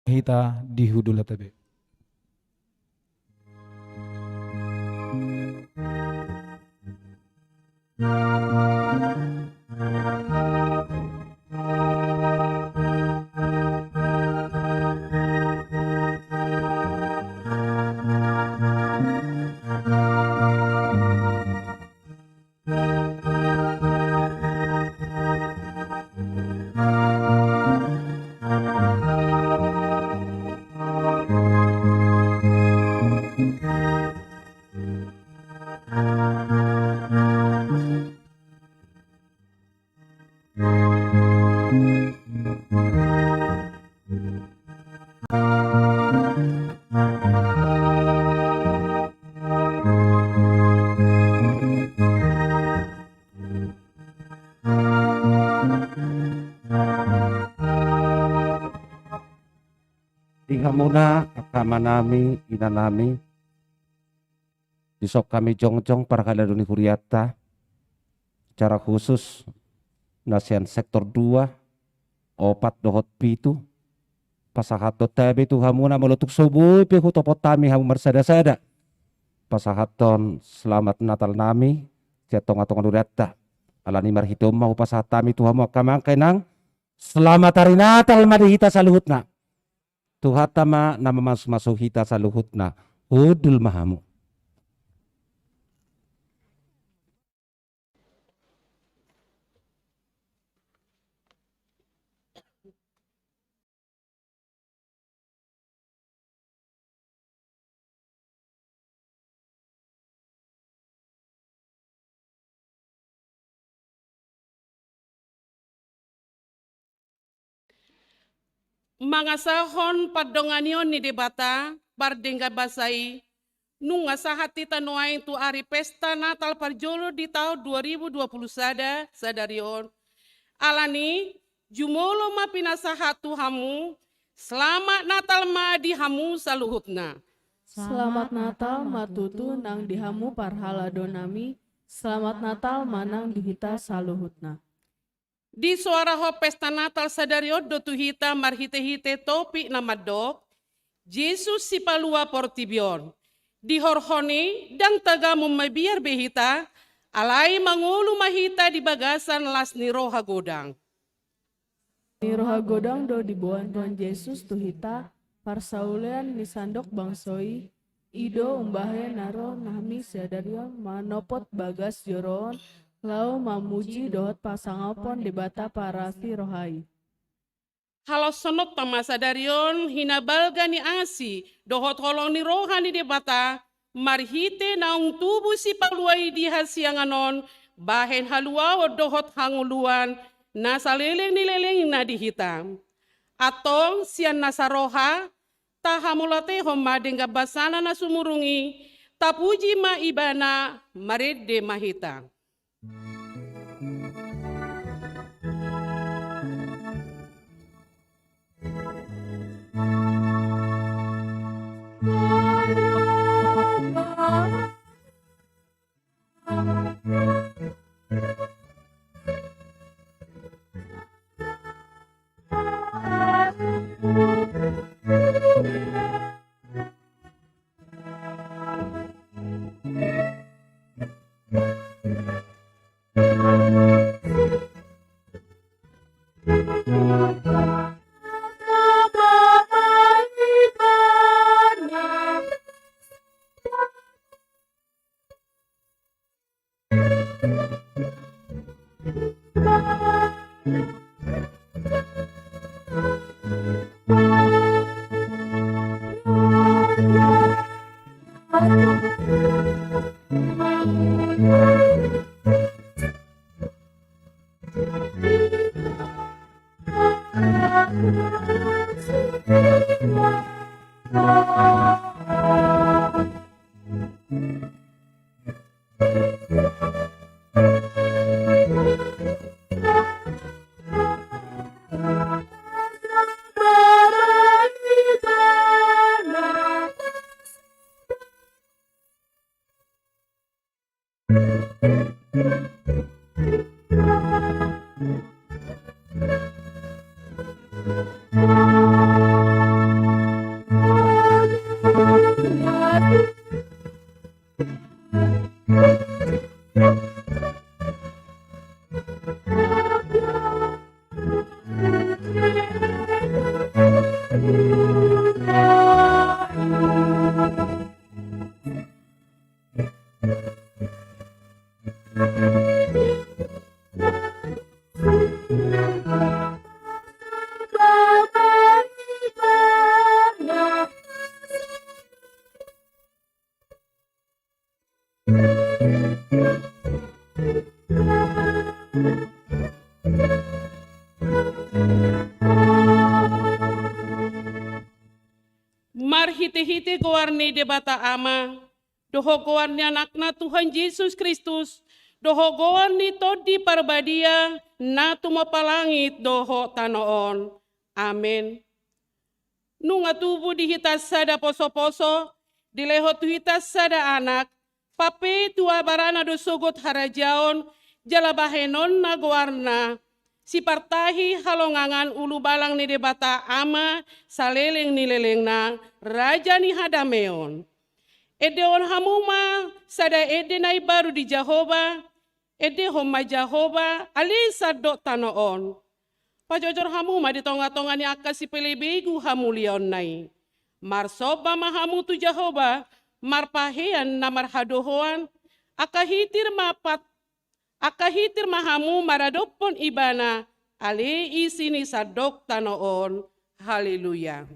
Hita di hudula tabe. Ihamuna akamanami inanami isok kami jongjong para kaladuni huriata secara khusus nasian sektor 2 opat dohot pitu pasahat tabe tu hamuna melutuk subuh pehu topot tami hamu marsada-sada pasahaton selamat natal nami siatong-atong huriata alani marhitom mau pasahat tami tu hamu akamangkai nang selamat hari natal madihita saluhutna Tuhatama nama masuk hita saluhutna udul mahamu. Mangasahon padonganion ni debata bardengga basai nunga sahati tanuai tu ari pesta Natal parjolo di tahun 2020 sadarion alani jumolo ma pinasahatu hamu selamat Natal ma di hamu saluhutna. Selamat Natal matutu nang dihamu parhala donami. Selamat Natal manang dihita saluhutna. Di suara ho pesta Natal sadarion dotu hita marhite-hite topi namadok Yesus si palua portibion. Di horhoni dan tagamu mabiar behita alai mangulu mahita di bagasan las ni roha godang. Ni roha godang do dibuan Tuhan Yesus tuhita parsaulean ni sandok bangsoi Ido umbahe naro nami sadarion manopot bagas joron lau mamuji dohot pasangapon debata parasi rohai. Halo sonot tamasa darion hinabalga ni asi dohot holong ni rohani debata marhite naung tubuh si paluai di hasianganon bahen halua dohot hanguluan nasa leleng ni leleng na dihitam. Atong sian nasa roha tahamulate homa dengga basana na sumurungi tapuji ma ibana marede mahita. Mar hite-hite gowarni debata ama, doho gowarni anakna Tuhan Yesus Kristus, doho gowarni todi parbadia, na tumapalangit doho tanoon. Amen. Nunga tubuh di hitas sada poso-poso, di leho tu hitas sada anak, pape tua barana do sogot harajaon, jalabahenon na gowarna, si partahi halongangan ulu balang ni debata ama saleleng ni leleng na raja ni hadameon. Edeon hamuma sada ede nai baru di Jahoba, ede homa Jahoba alisa dok tanoon. Pajojor hamuma di tonga-tonga ni akasi pelebegu hamulion nai. Marsoba mahamu tu Jahoba, marpahean na marhadohoan, akahitir mahamu maradopon ibana, ale isini sadok tanoon. Haleluya.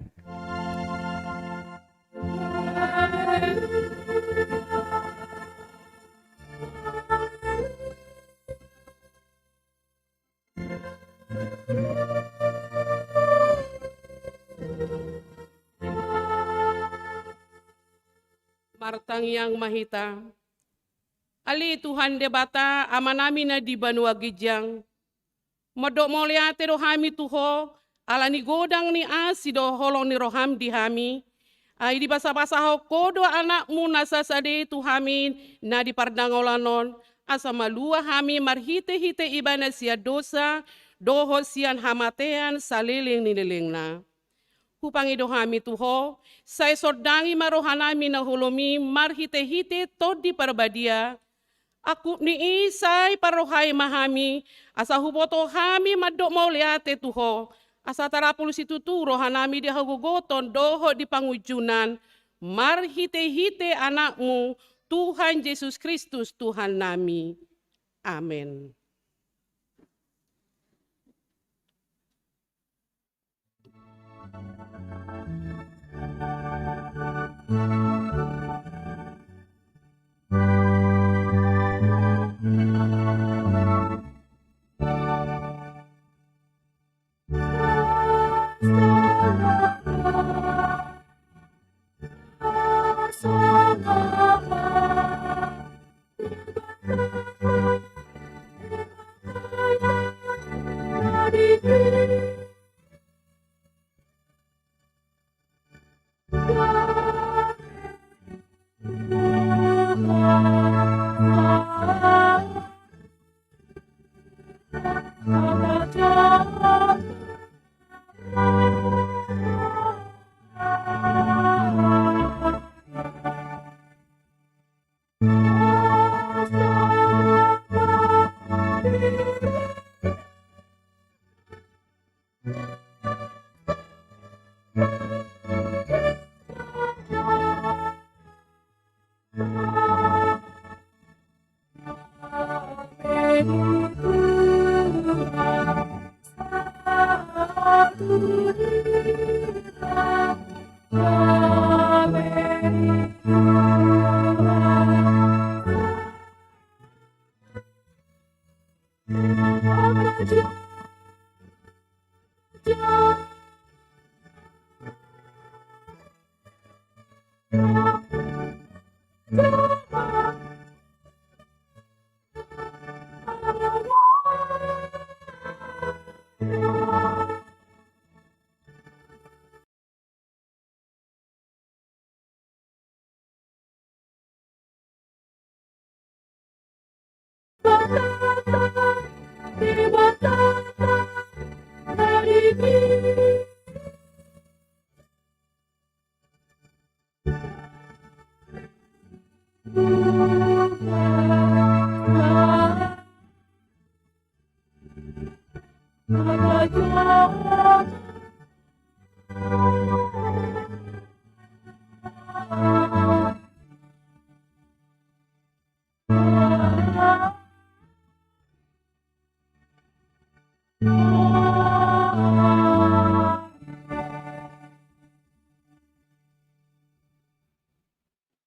Martang yang mahita, ali Tuhan debata amanami na di Banua Gijang, modok moliate rohami tuho, alani godang ni asi do holong ni roham di hami, ai di basa-basa ho kodo anakmu nasa sade tuhamin na di pardangolanon, asa malua hami marhite-hite ibana sia dosa, doho sian hamatean salileng ni lelengna. Hupangi dohami tuho, saya sodangi marohanami na holomi marhite-hite todi parbadia. Aku ni isay parohai mahami, asa huboto hami madok mau liate tuho. Asa tarapul situ tu rohanami di hagugoton doho di pangujunan, mar hite-hite anakmu, Tuhan Yesus Kristus Tuhan nami. Amin.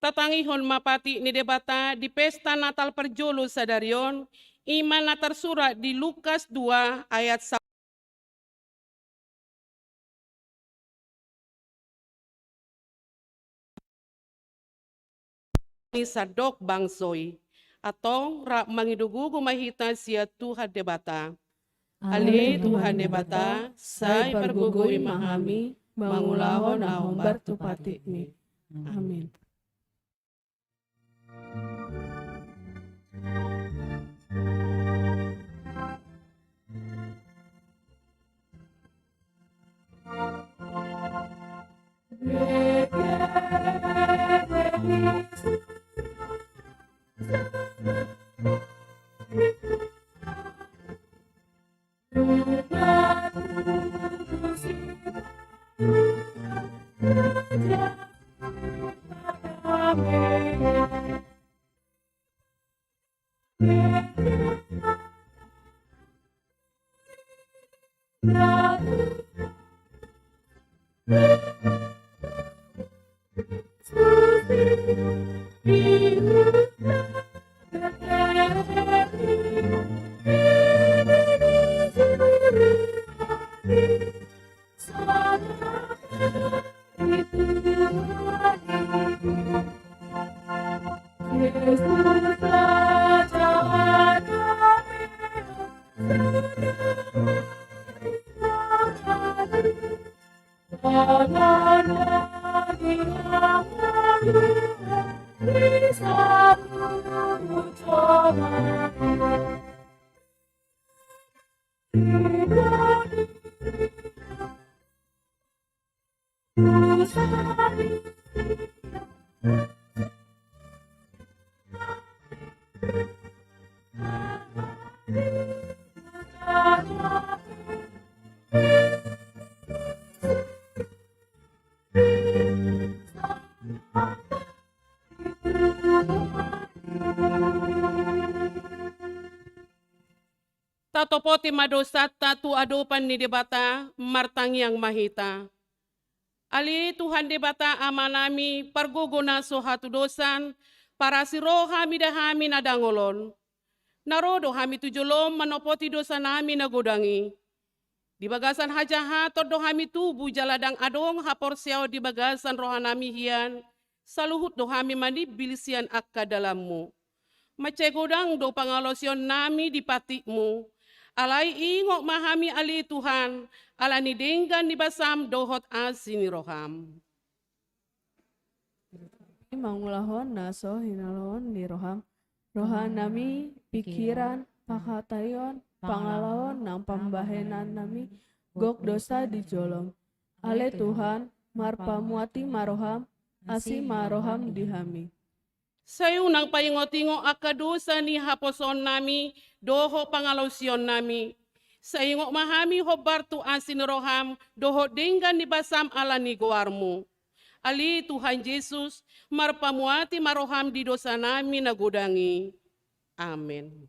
Tatangihon mapati ni debata di pesta Natal perjolo sadarion, iman na tersurat di Lukas 2 ayat 1. Ni sadok bangsoy, atong ra mangidugugo mahita siya Tuhan debata. Ali Tuhan debata, say pergugui mahami, mangulahon ahong bartupati mi. Amin. matopoti madosata tu adopan ni debata martang yang mahita. Ali Tuhan debata amanami parguguna sohatu dosan para siroh hami dahami nadangolon. Narodo hami tujolom manopoti dosa nami nagodangi. Di bagasan hajaha todo hami tubu jaladang adong hapor siao di bagasan rohanami hian. Saluhut do hami mandi bilisian akka dalammu. Macegodang do pangalosyon nami di patikmu. Alai ingok mahami ali Tuhan, alani denggan di basam dohot asini roham. Mangulahon naso hinalon di roham, rohan nami pikiran, pakatayon, pangalahon nang pambahenan nami, gok dosa di jolom. Ale Tuhan, marpamuati maroham, asi maroham dihami. Sayo nang paingotingo akadusa ni haposon nami, doho pangalosyon nami. Sayo mahami hobartu asin roham, doho denggan di basam ala ni goarmu. Ali Tuhan Yesus, marpamuati maroham di dosa nami nagodangi. Amin.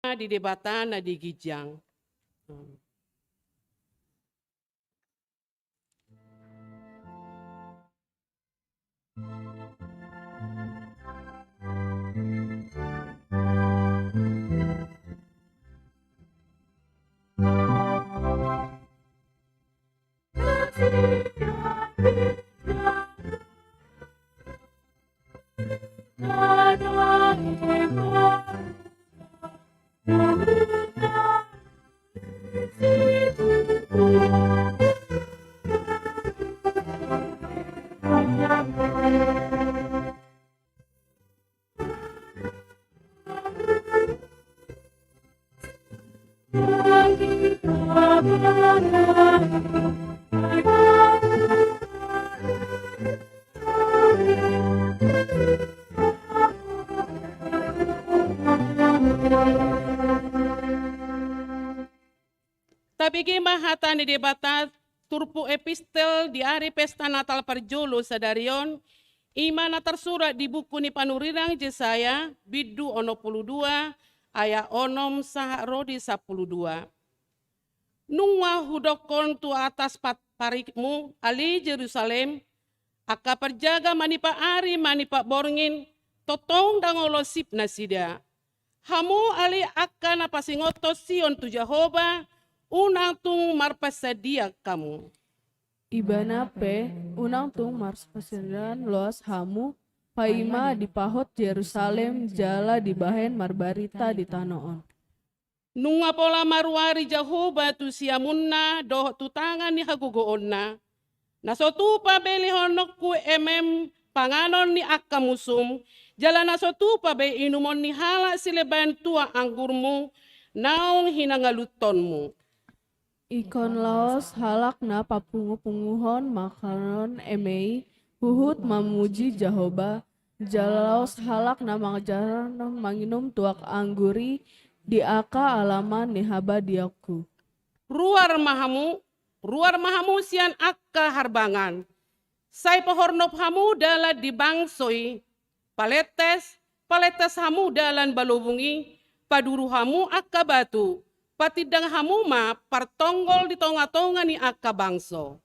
Di debatan na di gijang. Tapi mahata ni debata turpu epistel di hari pesta Natal Parjolo sadarion, imana tersurat di buku ni panurirang Yesaya, bidu 62, ayat 6 saharo di 12. Nungwa hudokon tu atas parikmu, ali Jerusalem, aka perjaga manipa ari manipa borngin, totong dangolosip nasida. Hamu ali aka napasingoto Sion tu Jehovah, unang tung marpasadia kamu. Ibana pe, unang tung marpasadian los hamu, paima di pahot Yerusalem, jala di bahen marbarita di tanoon. Nunga pola maruari Jehovah tu siamunna, doh tu tangan ni hagugoonna. Nasotupa beli honokku panganon ni akka musum, jala nasotupa be inumon ni hala sileban tua anggurmu, naong hinangalutonmu. Ikon laos halak na papungu-punguhon makanon emei, huhut mamuji Jehovah, jalaos halak na mangajaran manginum tuak angguri, di aka alaman ni haba diaku. ruar mahamu sian akka harbangan. Sai pohornop hamu dalat dibangsoi, paletes hamu dalan balubungi, paduru hamu akka batu, patidang hamu ma partonggol di tonga-tonga ni akka bangso.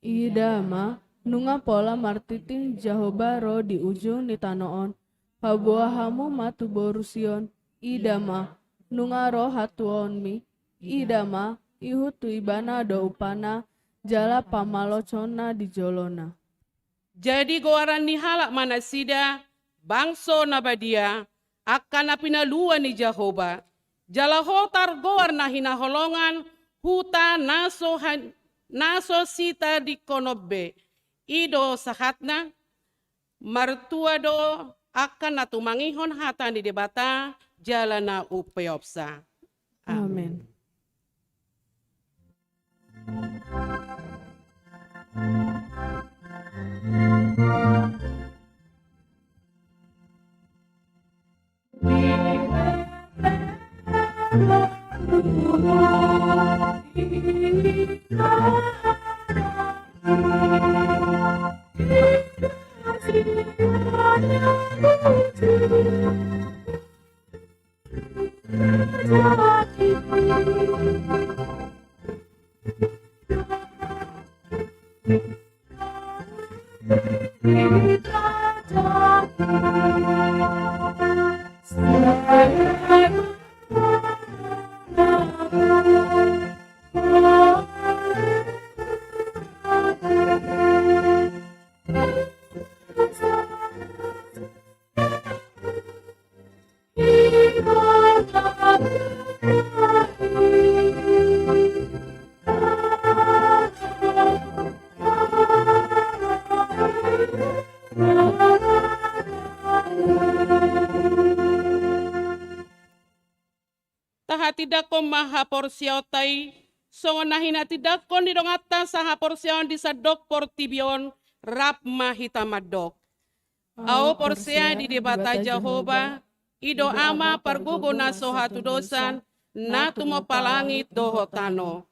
Ida ma nunga pola martiting Jahoba ro di ujung ni tanoon, pabuah hamu matu borusion, ida ma nunga ro hatuon mi, ida ma ihu tu ibana do upana, jala pamalocona di jolona. Jadi goaran ni halak manasida, bangso nabadia, akan napinaluan ni Jahoba. Jala hotar goar na hinaholongan, huta naso sita di konobe. Ido sahatna, martua do akan natumangihon hata di debata, jala na upeopsa. Amin. Tidak ko mahaporsyaotay, so nahina tidak ko nidongata sa haporsyaon di sadok portibion, rap mahitamadok. Ao porsya di debata Jahoba, ido ama pargugo na sohatu dosan, na tumopalangit dohotano.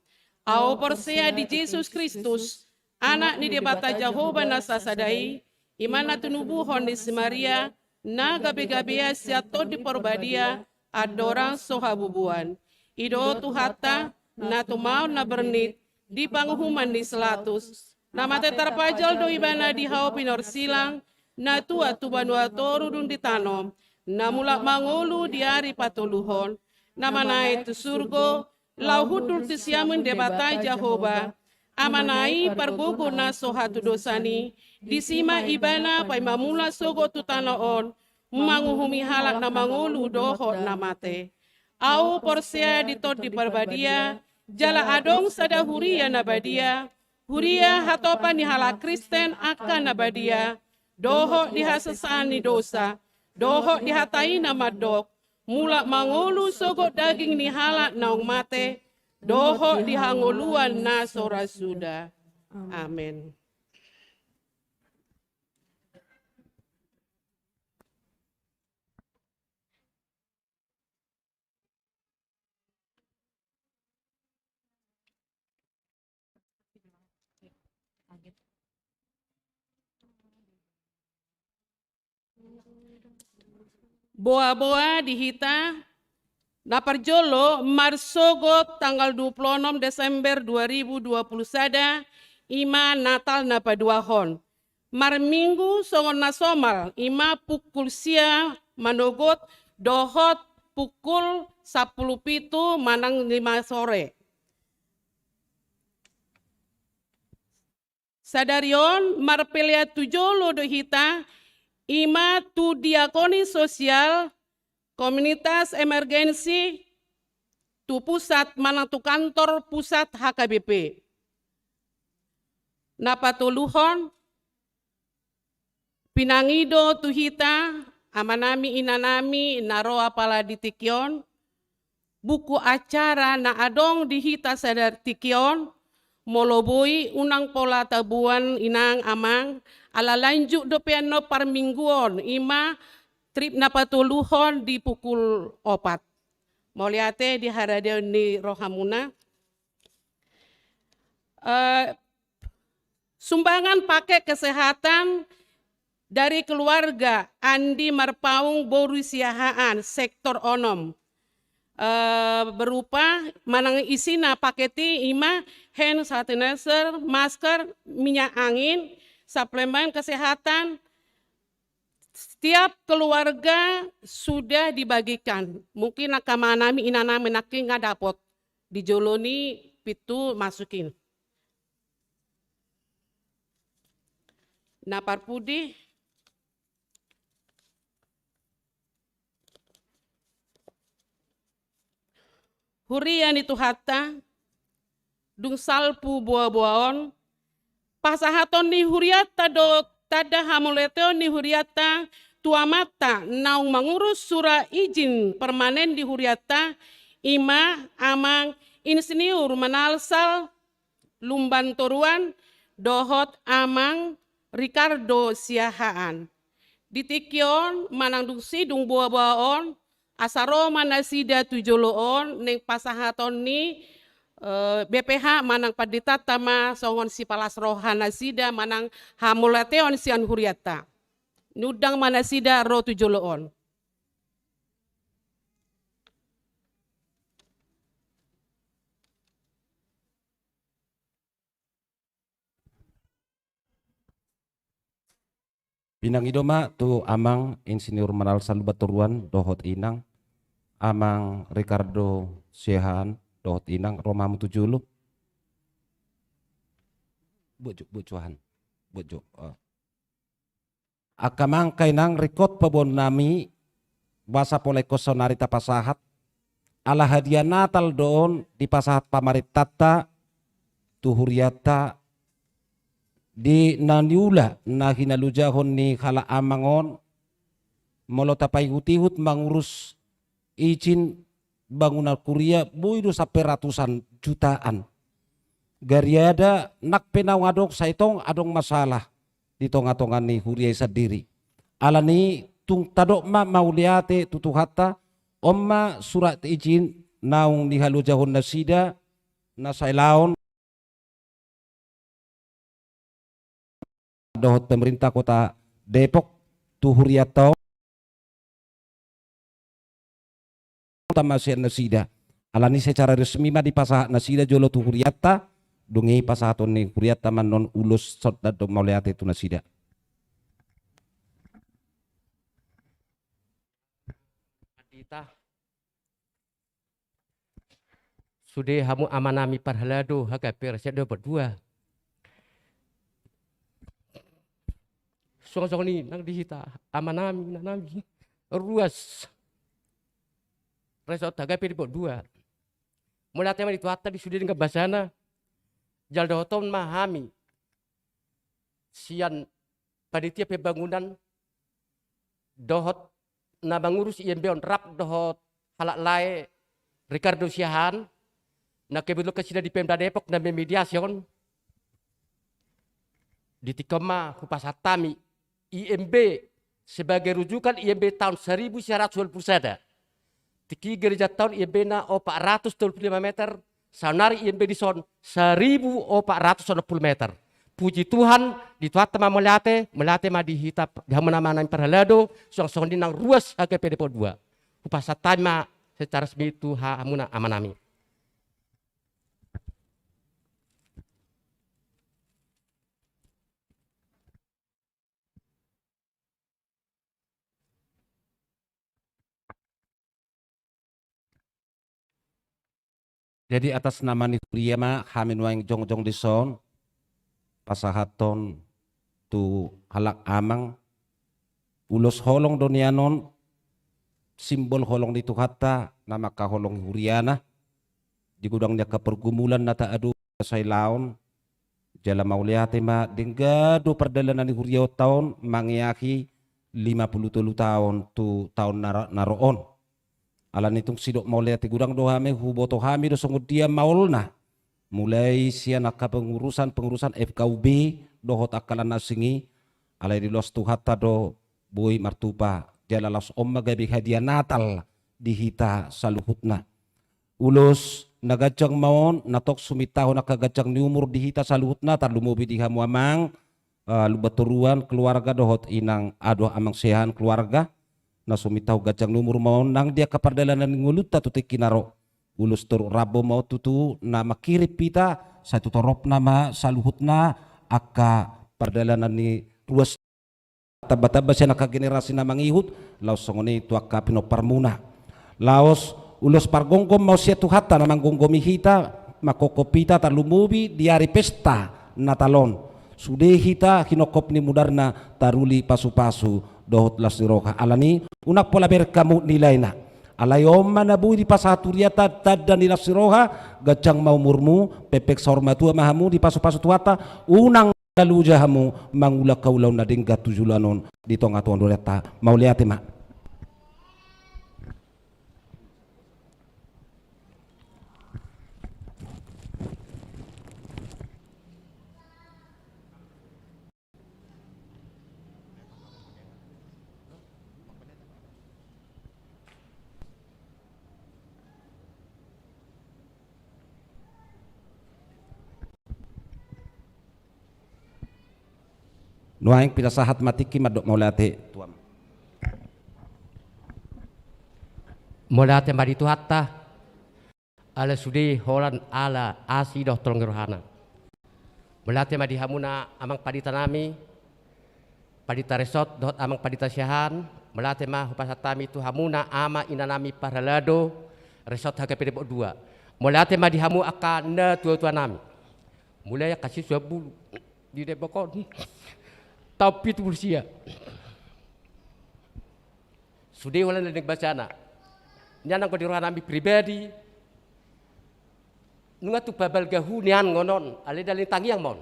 Ao porsya di Jesus Kristus, anak ni debata Jahoba na sasadai, imana tunubuhon ni si Maria, na gabi-gabiya siya to di porbadia, adorang sohabubuan. Ido tuhata na tumao na bernit di panghuman ni selatus. Na mate tarpajal do ibana di hao pinor silang na tua tubanua toru dun ditanom. Na mulak mangulu di ari patuluhon. Na manai tu surgo lau hudul tisiamun debatai Jahoba. Amanai pargugu na sohatu dosani. Disima ibana pai mamula sogo tu tanaon. Manguhumi halak na mangulu dohot na mate. Au porsya ditot di perbadia, jala adong sada huria nabadia, huria hatopa ni halak Kristen akan nabadia, dohok dihasasaan ni dosa, dohok dihatai namadok, mulak mangulu sogot daging ni halak naung mate, dohok dihanguluan na sorasuda. Amin. Boa-boa dihita, naparjolo marsogot tanggal 26 Desember 2021, ima Natal napaduahon. Mar minggu songon nasomal, ima pukul sia manogot dohot pukul 10 manang 5 sore. Sadarion marpelia tujolo dohita, ima tu diakoni sosial, komunitas emergensi, tu pusat manang tu kantor pusat HKBP. Napatuluhon, pinangido tu hita, amanami inanami, naro apala di tikyon, buku acara na adong dihita sadar tikyon, moloboi unang pola tabuan inang amang, ala lanjut do piano par mingguon, ima trip na patuluhon di pukul 4. Moliate di haradeon ni rohamuna, Sumbangan paket kesehatan dari keluarga Andi Marpaung Borusiahaan sektor onom berupa manang isina paketi ima hand sanitizer, masker, minyak angin, suplemen kesehatan. Setiap keluarga sudah dibagikan. Mungkin akamanami inana menaki nggak dapat dijoloni pitu masukin. Nah parpudi hurian itu hatta dung salpu buah-buahon pasahaton ni huriata do tada hamuleteo ni huriata tuamata naung mangurus sura izin permanen di huriata ima amang insinyur manalsal lumban toruan dohot amang Ricardo Siahaan ditikion manang dung sidung buah-buahon asaro manasida tujoloon neng pasahaton ni BPH manang paditata ma songon si palas rohana sida manang hamulateon sian huriata. Nudang manasida ro tujoloon. Pinang idoma tu amang insinyur manal salubaturuan dohot inang amang Ricardo Siahaan dohot inang Roma mutujulu bujuhan buju akamang kainang rikot pabon nami basa polai kosonari tapasahat ala hadiah Natal doon di pasahat pamaritata tuhuriata di naniula na hinalujahon ni kala amangon molo tapay hutihut mangurus izin bangunan kuria boydo sampai ratusan jutaan. Gariada nak penaw adong sa itong adong masalah di tonga-tongan ni huria sendiri. Alani tung tadok ma mauliate tutuhata omma surat izin naung nihalujahon na sida na sailaon dohot pemerintah kota Depok tuhuriato tamasian nasida alani secara resmi ma di pasah nasida jolo tu huriata dungi pasahaton ni huriata man non ulus sot do mauliate tu nasida. Adita sudah hamu amanami parhalado hakaper sedo berdua song ni nang dihita amanami nanami ruas resort haga piri dua mulai tema itu hatta di sudah dengan basana jal doton mahami sian panitia pembangunan dohot na mangurus IMB on rap dohot halak lae Ricardo Siahaan na kebetulan kesida di Pemda Depok na mediasion di tikoma hupasatami IMB sebagai rujukan IMB tahun 1921 tiki gereja tahun IMB na 425 meter sanari IMB di son 1460 meter. Puji Tuhan di tuat tema melate ma dihitap dihamana perhalado song dinang ruas HKP Depok 2 upasatama secara resmi itu hamuna amanami. Jadi atas nama ni pria ma hamin waing jong di son pasahaton tu halak amang ulos holong donianon simbol holong di tuhata nama kaholong huriana di gudangnya ke pergumulan nata adu say laon jala mauliate ma denggado perdalanan di huriau tahun mangiaki 53 tahun tu tahun naroon alan itong sidok mauliate gudang dohame huboto hami do sungguh dia maulna mulai siya nakapengurusan FKUB dohot akalan nasingi alay di los tuhata do boy martupa jalalas omma gabi hadiah Natal dihita saluhutna ulos nagajang maon natok sumitaho nakagajang ni umur dihita saluhut na tar lumubi di hamu amang lubaturuan keluarga dohot inang adoh amang sehan keluarga na sumitaho gajang ni umur maon nang dia kapardalanan ngulut tatu kinaro ulus tur rabo mau tutu na makirip pita satu torop nama saluhut na aka pardalanan ni ruas taba-taba siya nakagenerasi na mangihut laos songoni tu aka pinoparmuna laos ulos pargonggom mau siya tuhata na manggonggomi hita makokopita talumubi diari pesta natalon sude hita hinokop ni mudarna taruli pasu-pasu dohot lasiroka alani unak pola berkamu nilaina alayoma nabu di pasaturiata tadda ni lasiroha gajang mau murmu pepek sormatua mahamu di pasu-pasu tuata unang lalu jahamu mangula kaulau nadengga tujulanon di tonga-tonga doreta mau lihat mak. Nuaing pila sahat matiki madok maulate tuam. Maulate maritu hatta ala sudi holan ala asi doh tolong rohana. Maulate madi hamuna amang padita nami padita resort dohot amang padita syahan. Maulate mah hupasatami tu hamuna ama inanami paralado resort HKP Depok 2. Maulate madi hamu akan na tua-tua nami. Mulai kasih suabu di Depok tapi itu berusia sudah wala nang bacana nyanang ko di rohana mi pribadi nunga tu babal gahu nian ngonon ale dalin tangiang mon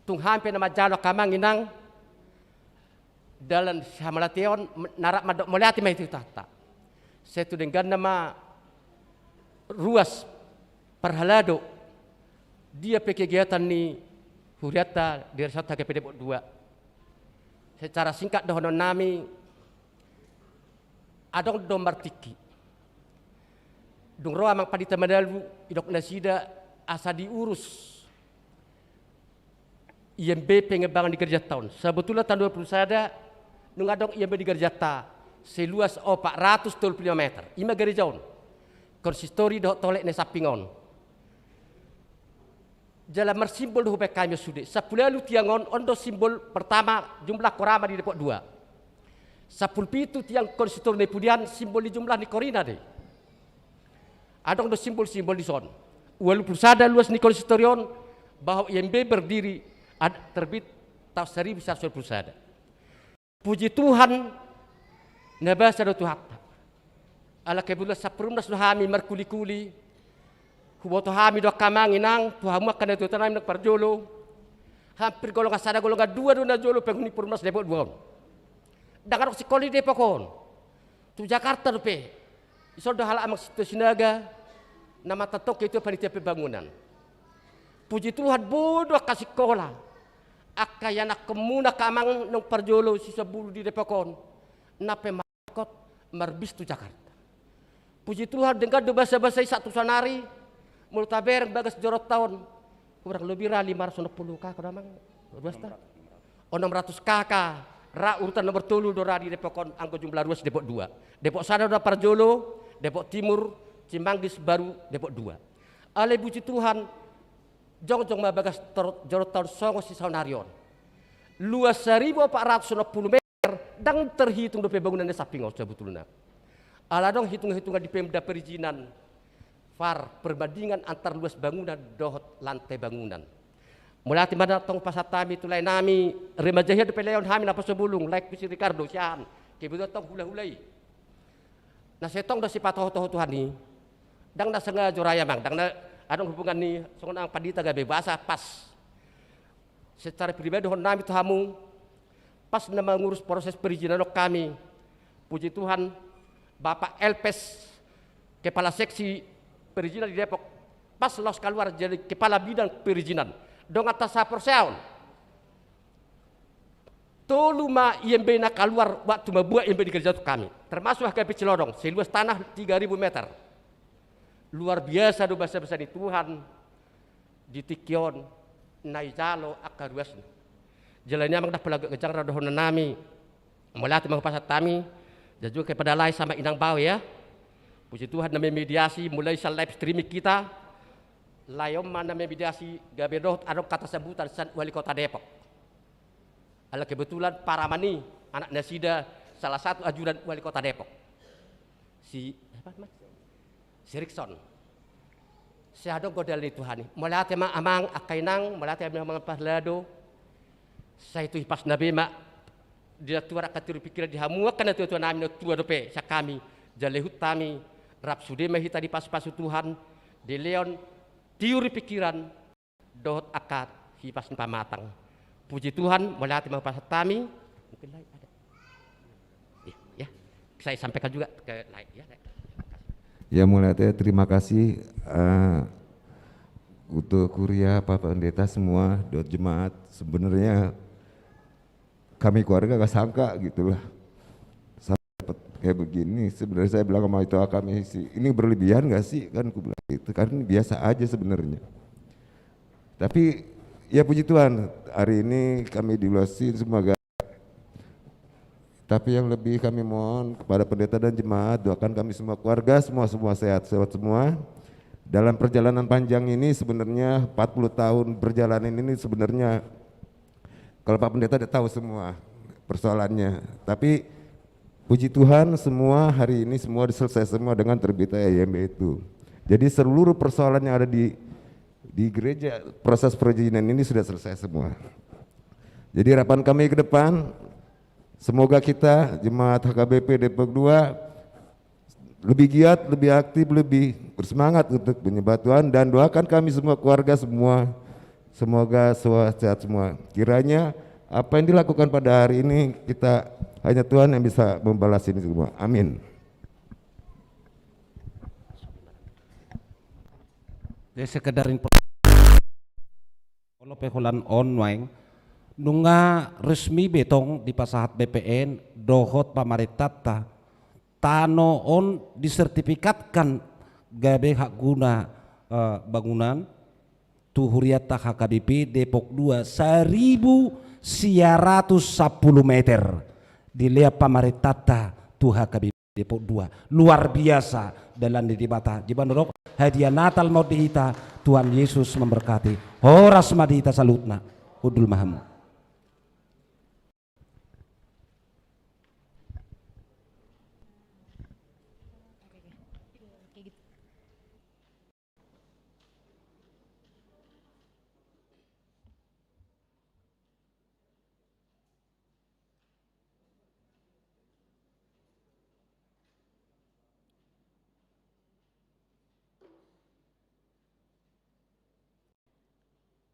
tung hampe nama jalo kamang inang dalam samalation narak madok moliati mai itu tata setu dengan nama ruas perhalado dia kegiatan ni huriata di resort HKP Depok 2. Secara singkat dohonon nami adong dombar tiki dung roa mang padita madalu idok nasida asa diurus IMB pengembangan di kerja tahun sebetulnya tahun 20 sada nung adong IMB di kerja ta seluas 435 meter ima gerejaon konsistori doh tolek ne sapingon jalan mersimbol hubek kami sudah. 10 tiangon ondo simbol pertama jumlah korama di Depok 2. 10 tiang konsistor nepudian simbol di jumlah ni korina deh. Adong do simbol-simbol di son. Walaupun sada luas ni konsistorion bahwa IMB berdiri terbit tahun 1910 sada. Puji Tuhan nabasa do Tuhan. Ala kebulah saprumnas no hami merkuli-kuli kuboto hami do kamang inang tuhamu akan itu tanam nak parjolo hampir golongan sada golongan dua do na jolo penghuni Perumnas Depok 2 dangan sikoli Depok kon tu Jakarta do pe iso do hal amang situ sinaga nama tatok itu panitia pembangunan puji Tuhan bodo ka sekolah akayana kemuna kamang nang parjolo sisa bulu di Depok kon nape makot marbis tu Jakarta puji Tuhan dengan do bahasa-bahasa satu sanari multaber bagas jorot tahun kurang lebih 560 kakak namang 600 kakak ra urutan nomor 3 dora di Depok angko jumlah ruas Depok 2 Depok sana udah Parjolo Depok Timur Cimanggis baru Depok 2 ale puji Tuhan jong-jong bagas jorot tahun songo si saunarion luas 1460 meter dan terhitung do pembangunan sapingo sebetulnya ala dong hitung-hitungan di Pemda perizinan far perbandingan antar luas bangunan dohot lantai bangunan. Mulai mana tong pasatami tulai nami remaja hidup peleon hami napa sebulung like Pisi Ricardo sian kebetulan tong hula-hulai. Nah setong da sifat toh Tuhan ni dang da sengaja raya mang dang da adong hubungan ni songon ang padita gabe bahasa pas. Secara pribadi hon nami tuhamu pas nama ngurus proses perizinan kami. Puji Tuhan Bapak Elpes kepala seksi perizinan di Depok pas los keluar jadi kepala bidang perizinan dong atas saporseon toluma IMB nak keluar waktu membuat IMB di kerja kami termasuk HKP Cilodong seluas tanah 3000 meter luar biasa do bahasa di Tuhan di tikion nai jalo akaruas jalannya mang dah pelaga kejang radohon nami melatih mang pasat tami jaju kepada lai sama inang bau ya. Puji Tuhan namanya mediasi mulai sa live streaming kita layom mana mediasi gabedoh ada kata sebutan wali kota Depok. Ala kebetulan para mani anak Nasida salah satu ajudan wali kota Depok. Si apa namanya? Si Rikson. Saya ada godal di Tuhan. Melatih mang amang akainang melatih mang pahlado. Saya itu pas nabi mak dia tuara katuru pikiran dihamuakan itu Tuhan nabi tua dope sa kami jalehut tami rap sude mahita di pas-pasu Tuhan di leon tiuri pikiran dohot akad hipas pamatang. Puji Tuhan melatih mang pasat tami mungkin lain ada. Ya, saya sampaikan juga ke lain ya. Ya mulai terima kasih untuk kuria Pak Pendeta semua dot jemaat. Sebenarnya kami keluarga gak sangka gitulah dapat kayak begini. Sebenarnya saya bilang sama itu kami sih ini berlebihan gak sih kan aku bilang itu kan biasa aja sebenarnya. Tapi ya puji Tuhan hari ini kami diluasin semoga. Tapi yang lebih kami mohon kepada pendeta dan jemaat doakan kami semua keluarga semua sehat semua. Dalam perjalanan panjang ini sebenarnya 40 tahun perjalanan ini sebenarnya kalau Pak Pendeta udah tahu semua persoalannya. Tapi puji Tuhan semua hari ini semua selesai semua dengan terbitnya IMB itu. Jadi seluruh persoalan yang ada di gereja proses perizinan ini sudah selesai semua. Jadi harapan kami ke depan semoga kita jemaat HKBP Depok 2 lebih giat, lebih aktif, lebih bersemangat untuk menyembah Tuhan dan doakan kami semua keluarga semua semoga sehat semua. Kiranya apa yang dilakukan pada hari ini kita hanya Tuhan yang bisa membalas ini semua. Amin. Dia sekedar info kalau peholan online nunga resmi betong di pasahat BPN dohot pamaritata tano on disertifikatkan gabe hak guna bangunan tuhuriata HKBP Depok 2 1110 meter dilihat pamaritata tuh HKBP Depok 2 luar biasa dalam dibata jibanurok hadiah Natal mau dihita Tuhan Yesus memberkati horas madita salutna udul mahamu.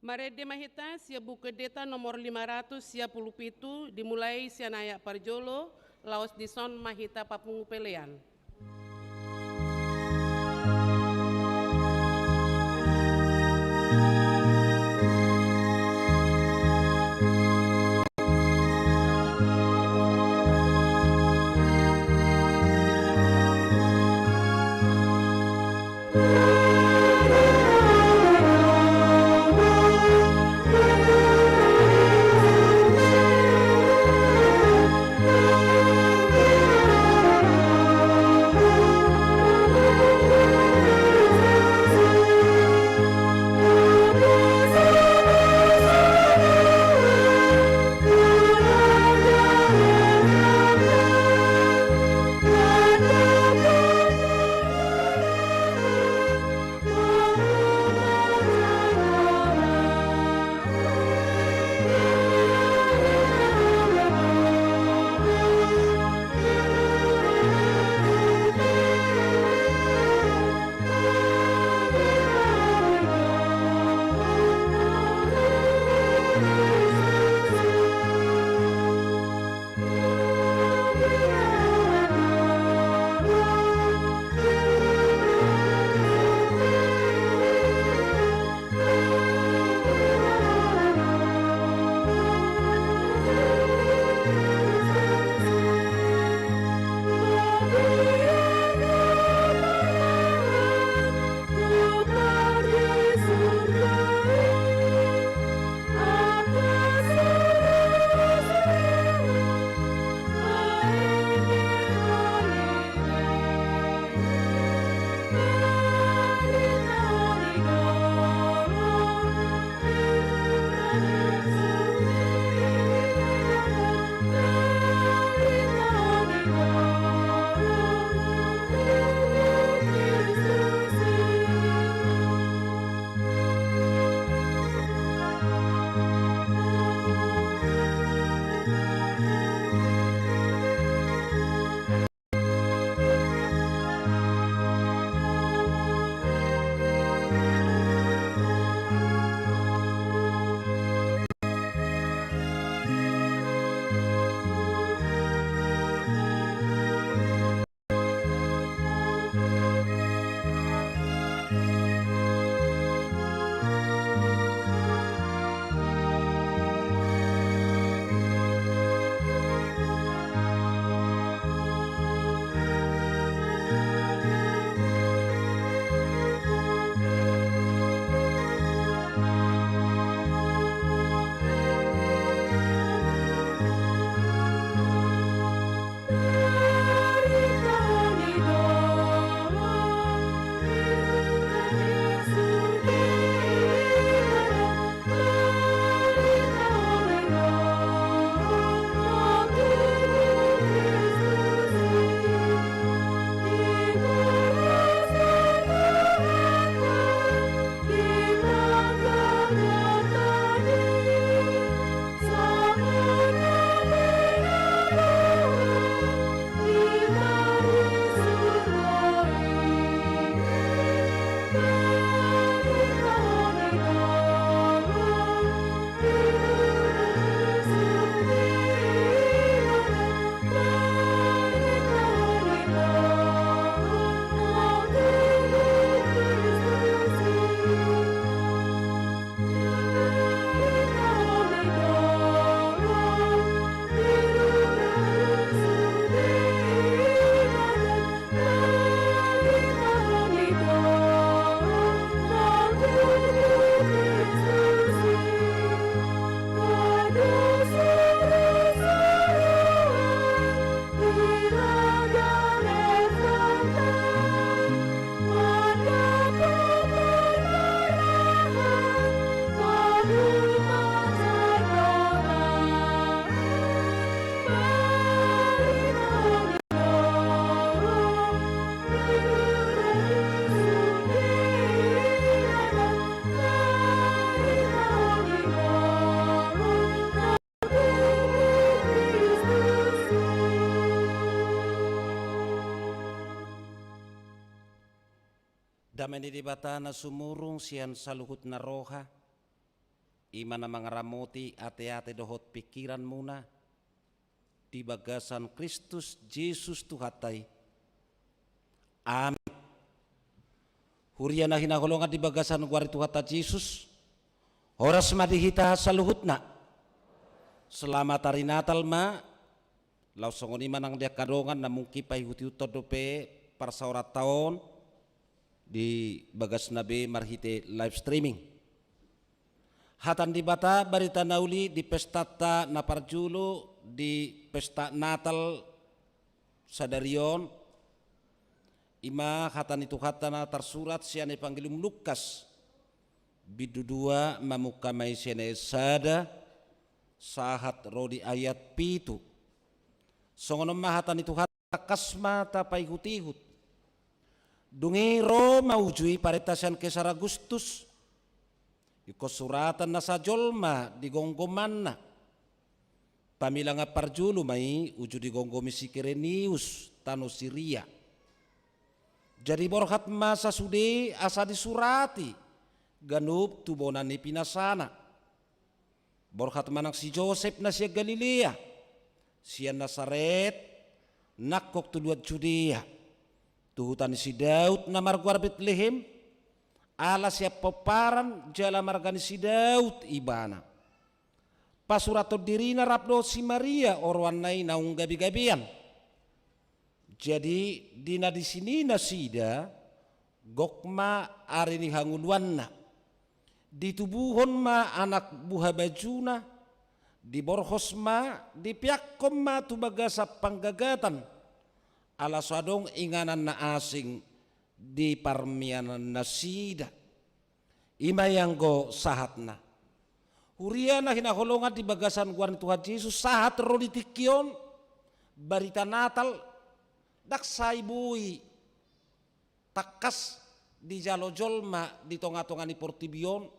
Marede mahita sia buku deta nomor 517 dimulai sia nayak parjolo laos dison mahita papungu pelean. Damai di batana sumurung sian saluhut na roha. Imana mangaramoti ate-ate dohot pikiran muna. Di bagasan Kristus Yesus Tuhatai. Amin. Huriana hinaholongan di bagasan guari Tuhata Yesus. Horas madihita saluhutna. Selamat hari Natal ma. Lau songoni manang dia kadongan namun kipai huti utodope parsaorat tahun di bagas nabe marhite live streaming. Hatan di bata barita nauli di pestata naparjulu di pesta Natal sadarion ima hatan itu hatana tersurat siane Evangelium Lukas bidudua mamukamai siane sada sahat rodi ayat pitu songonom mahatan itu hata kasma tapai hutihut dungi ro maujui paritasan Kesar Agustus iko suratan nasa jolma di gonggomanna pamilanga parjulu mai uju di gonggomi si Kirenius tano Siria. Jadi borhat masa sude asa disurati ganup tubonani pinasana. Borhat manak si Joseph na siya Galilea, siya Nazaret, nakok tuluat Judea. Tuhutan si Daud na marguar Bethlehem, ala siya paparan jala margani si Daud ibana. Pasurato dirina rapdo si Maria orwanai naung gabi-gabian. Jadi dina di sini nasida gokma arini hanguluanna. Ditubuhon ma anak buha bajuna. Diborhos ma dipiakom ma tubagasa panggagatan. Ala sadong inganan na asing di parmianan nasida. Ima yang go sahatna. Huriana hinaholongan di bagasan guan Tuhan Yesus sahat roditikion barita Natal daksai bui takas di jalo jolma di tonga-tonga ni portibion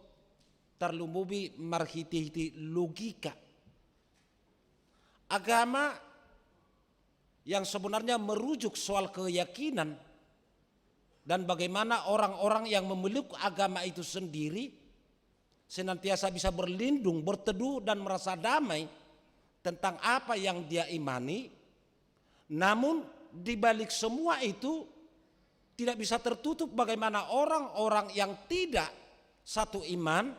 terlumubi marhiti-hiti logika agama yang sebenarnya merujuk soal keyakinan dan bagaimana orang-orang yang memeluk agama itu sendiri senantiasa bisa berlindung, berteduh dan merasa damai tentang apa yang dia imani. Namun di balik semua itu tidak bisa tertutup bagaimana orang-orang yang tidak satu iman,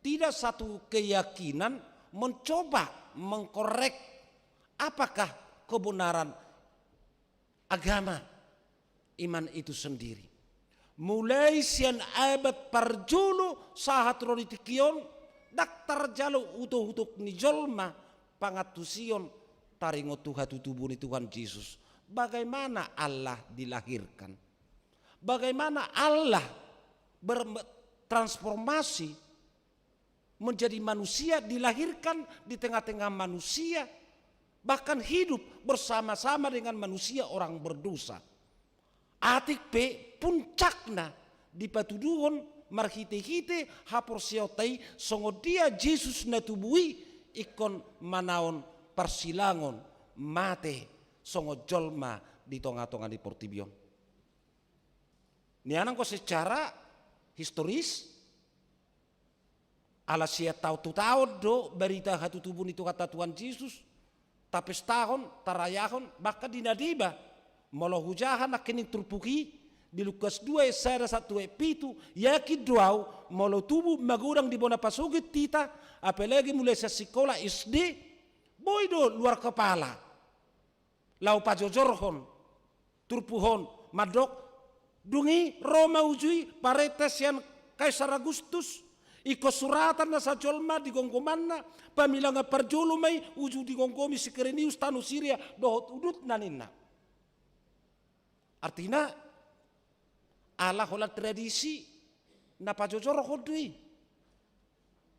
tidak satu keyakinan mencoba mengkorek apakah kebenaran agama iman itu sendiri. Mulai sian abad parjulu sahat roditikion daktar jalo utuh-utuh ni jolma pangatusion taringo tuhatu tubuh ni Tuhan Yesus. Bagaimana Allah dilahirkan? Bagaimana Allah bertransformasi menjadi manusia, dilahirkan di tengah-tengah manusia, bahkan hidup bersama-sama dengan manusia orang berdosa. Atik pe puncakna di patuduhon marhite-hite hapor siotai songo dia Yesus na tubui ikon manaon persilangon mate songo jolma di tonga-tonga di portibion. Nianang ko secara historis ala sia tau tu tau do berita hatu tubuh itu kata Tuhan Yesus tapi setahun tarayahon bahkan dinadiba molo hujahan akening turpuki di Lukas 2 Yesaya 1:7 yaki doau molo tubuh magurang di bona pasugit tita apalagi mulai sa sekolah SD boy do luar kepala lau pajojorhon turpuhon madok dungi Roma ujui paretes yang Kaisar Agustus iko suratan na sa jolma di gonggomanna pamilanga parjolo mai uju di gonggomi si Kirenius tanu Siria dohot udut naninna. Artinya Allah hola tradisi na pajojoro hodui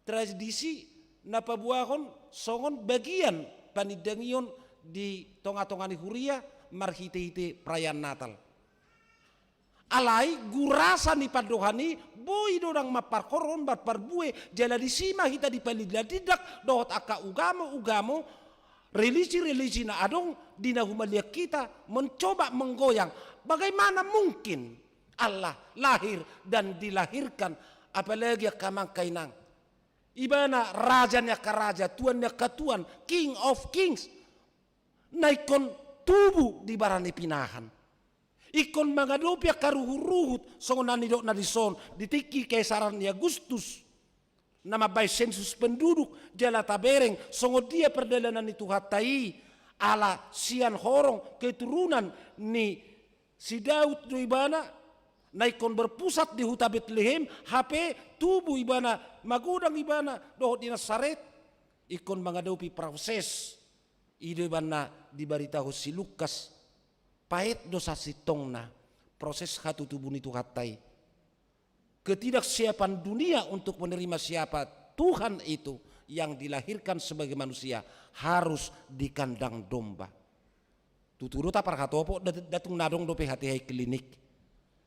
tradisi na pabuahon songon bagian panidangion di tonga-tongani huria marhite-hite perayaan Natal. Alai gurasa ni padohani boy dorang maparkoron bat parbue jala di sima hita di palidla didak dohot aka ugamo religi na adong dina humalia kita mencoba menggoyang. Bagaimana mungkin Allah lahir dan dilahirkan, apalagi kamangkainang. Ibana rajanya ka raja, tuannya ka tuan, king of kings. Naikon tubuh di barani pinahan. Ikon mangadopia karuhut-ruhut songonani dok na dison ditiki kaisaran Agustus. Nama bay sensus penduduk jala tabereng songo dia perdalanan itu hatai ala sian horong keturunan ni si Daud do ibana naikon berpusat di huta Betlehem HP tubuh ibana magudang ibana dohot di Nasaret ikon mangadopi proses ide ibana dibaritahu si Lukas pahit dosa sitongna proses hatu tubuh itu hatai ketidaksiapan dunia untuk menerima siapa Tuhan itu yang dilahirkan sebagai manusia harus di kandang domba. Tuturu tapar katopo datung nadong dope hati klinik,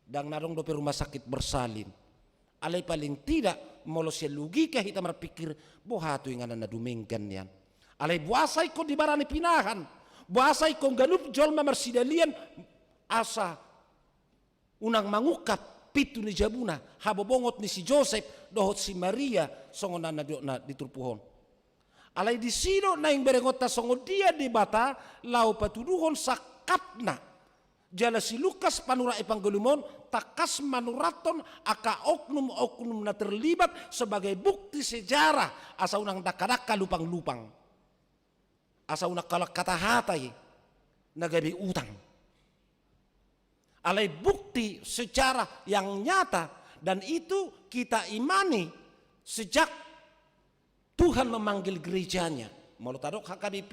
dang nadong dope rumah sakit bersalin. Alai paling tidak molosia logika kita berpikir bohatu yang ana dumengkan yan. Alai buasai ko di barani pinahan, buasai ko ganup jolma marsidalian asa unang mangukap pitu ni Jabuna, habobongot ni si Joseph, dohot si Maria, songon na diturpuhon. Alay di sino na yung berengota songon dia di bata, lau patuduhon sakapna. Jala si Lukas panura ipanggelumon, takas manuraton aka oknum-oknum na terlibat sebagai bukti sejarah asa unang dakadaka lupang-lupang. Asa unang kalakatahatay nagabi utang. Alai bukti secara yang nyata dan itu kita imani sejak Tuhan memanggil gerejanya. Mau tadok HKBP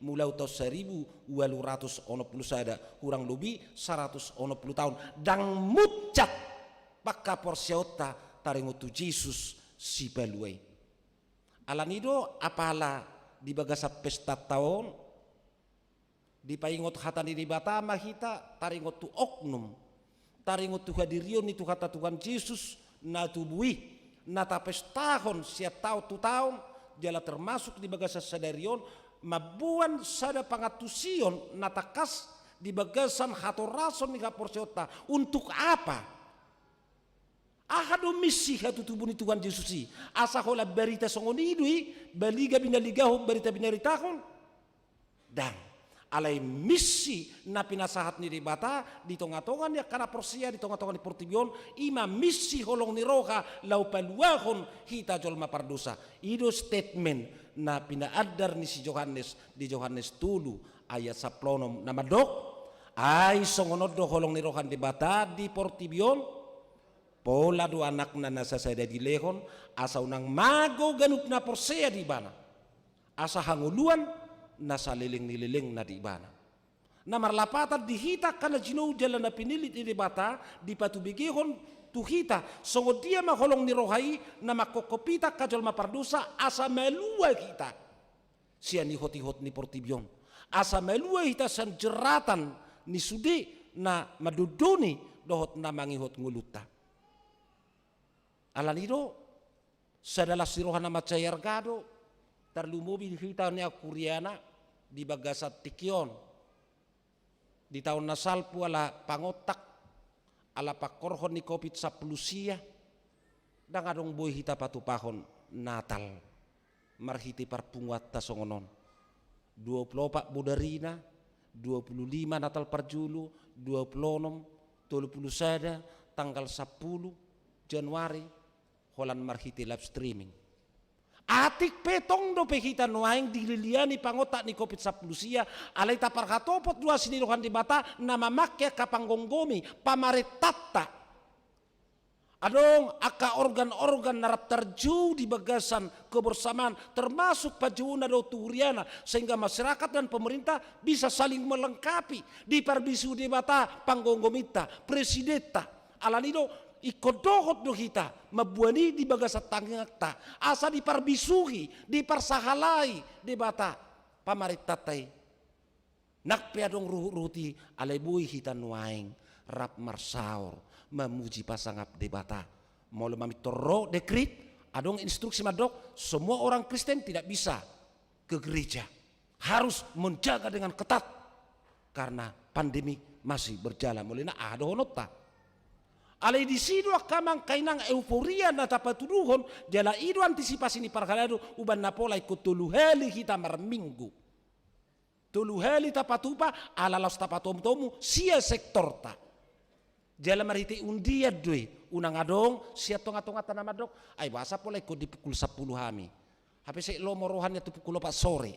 mulai tahun 1200 sada kurang lebih 110 tahun dan mucat pakka porsiota taringutu Yesus si paluai. Alanido apala di bagasa pesta tahun di paingot hata di bata mahita taringot tu oknum taringot tu hadirion itu kata Tuhan Yesus na tubui na tapes tahun siap tu tahun jala termasuk di bagasa sadarion mabuan sada pangatusion na takas di bagasan hatorason ni kaporsiota untuk apa ahado misi hatu tubuh ni Tuhan Yesus asa hola berita songonidui baliga binaligaho berita binaritahon dan alai misi na pinasahat ni dibata di tonga-tongan ya kana porsia di tonga-tongan di Portibion ima misi holong ni roha lau paluahon hita jolma pardosa ido statement na pinaadar ni si Yohanes di Yohanes 3 ayat 10 nama dok ay songonodo holong ni rohan dibata di Portibion pola do anak na nasasada di lehon asa unang mago ganup na porsia di bana asa hanguluan nasa liling-nililing na di ibana. Na marlapatan dihita kana jino jalan na pinilit di bata di patubigihon tuhita songo dia maholong ni rohai na makokopita kajol mapardusa asa melua kita siya ni hot-hot ni Portibion asa melua kita san jeratan ni sudi na maduduni dohot na mangihot nguluta alanido sadalah sirohan na macayar gado tarlumubi kita ni Kuriana di bagasa tikion di tahun nasalpu ala pangotak ala pakorhon ni kopit sa plusia dang adong boy hita patupahon Natal marhiti parpunguat tasongonon 24 Budarina 25 Natal parjulu 26 30 sada tanggal 10 Januari holan marhiti live streaming atik petong do pehita nuaing dililiani pangotak ni kopit saplusia alai tapar katopot dua siniruhan di bata nama makke kapanggongomi pamaretata adong aka organ-organ narap terju di bagasan kebersamaan termasuk pajuuna do turiana sehingga masyarakat dan pemerintah bisa saling melengkapi di parbisu di bata panggongomita presidenta alanido ikodohot do kita mabuani di bagasa tangata asa diparbisuhi diparsahalai di bata pamaritatai nak piadong ruti alai bui hita nuaing rap marsaur memuji pasangap di bata mau lemami toro dekrit adong instruksi madok semua orang Kristen tidak bisa ke gereja harus menjaga dengan ketat karena pandemi masih berjalan mulina ada honota Alai di sido akamang kainang euforia na tapatuduhon jala ido antisipasi ni parkalado uban napola ikut tuluheli kita marminggu. Tuluheli tapatupa ala los tapatom-tomu sia sektor ta. Jala mariti undia doi unang adong sia tonga-tonga tanam adong ay bahasa pola ikut di pukul 10 hami. Hape se lo morohannya tu pukul 4 sore.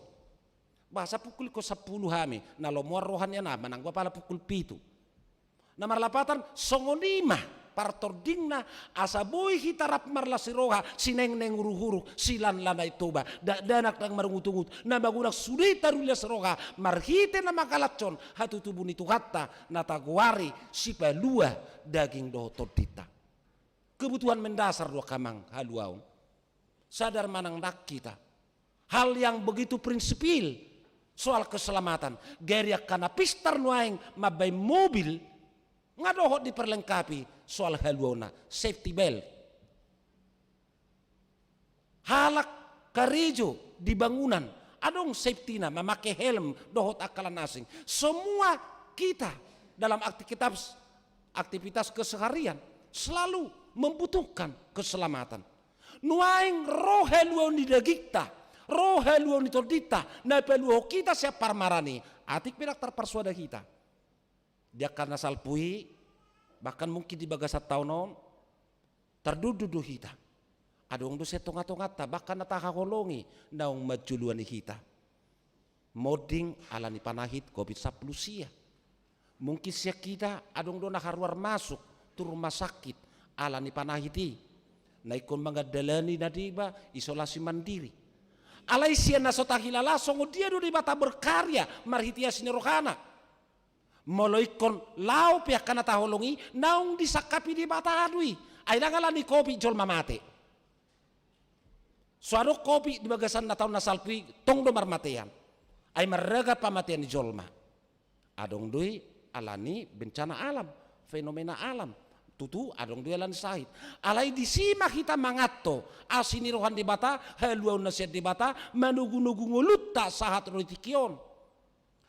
Bahasa pukul ko 10 hami na lo rohannya na manang pala pukul 7. Na marlapatan songonima partordingna asa boy hitarap marlasiroha sineng-neng huru-huru silan lanai toba danak nang marungut-ungut na magunak sudi tarulia seroha marhite na makalacon hatu tubuh itu hatta na taguari sipalua daging dohotot dita. Kebutuhan mendasar dua kamang haluaun. Sadar manang dak kita. Hal yang begitu prinsipil soal keselamatan. Geriak kana pistar nuaing mabay mobil ngadohot diperlengkapi soal haluona safety belt. Halak karijo di bangunan adong safety na memakai helm dohot akalan asing. Semua kita dalam aktivitas keseharian selalu membutuhkan keselamatan. Nuaing roh haluon di dagikta, roh haluon di tordita, na peluho kita siap parmarani. Atik pirak terpersuada kita. Dia karena salpui bahkan mungkin di bagasat tahun terduduh kita adong do setonga-tonga bahkan nataha holongi naung majuluan kita moding alani panahit COVID-19 sia mungkin sia kita adong do nakaruar masuk tu rumah sakit alani panahiti naikon mangadalani nadiba isolasi mandiri alai sia nasotahilala songo dia do di bata berkarya marhitia sinerohana moloikon lau pihak kana taholongi naung disakapi di bata adui aina ngalani kopi jol mamate suaro kopi di bagasan na taon nasalpi tong do marmatean ay marraga pamatian di jolma adong dui alani bencana alam fenomena alam tutu adong dui alani sahid alai disima kita mangatto asini rohan di bata haluan nasiat di bata manugu-nugu ngulutta sahat roitikion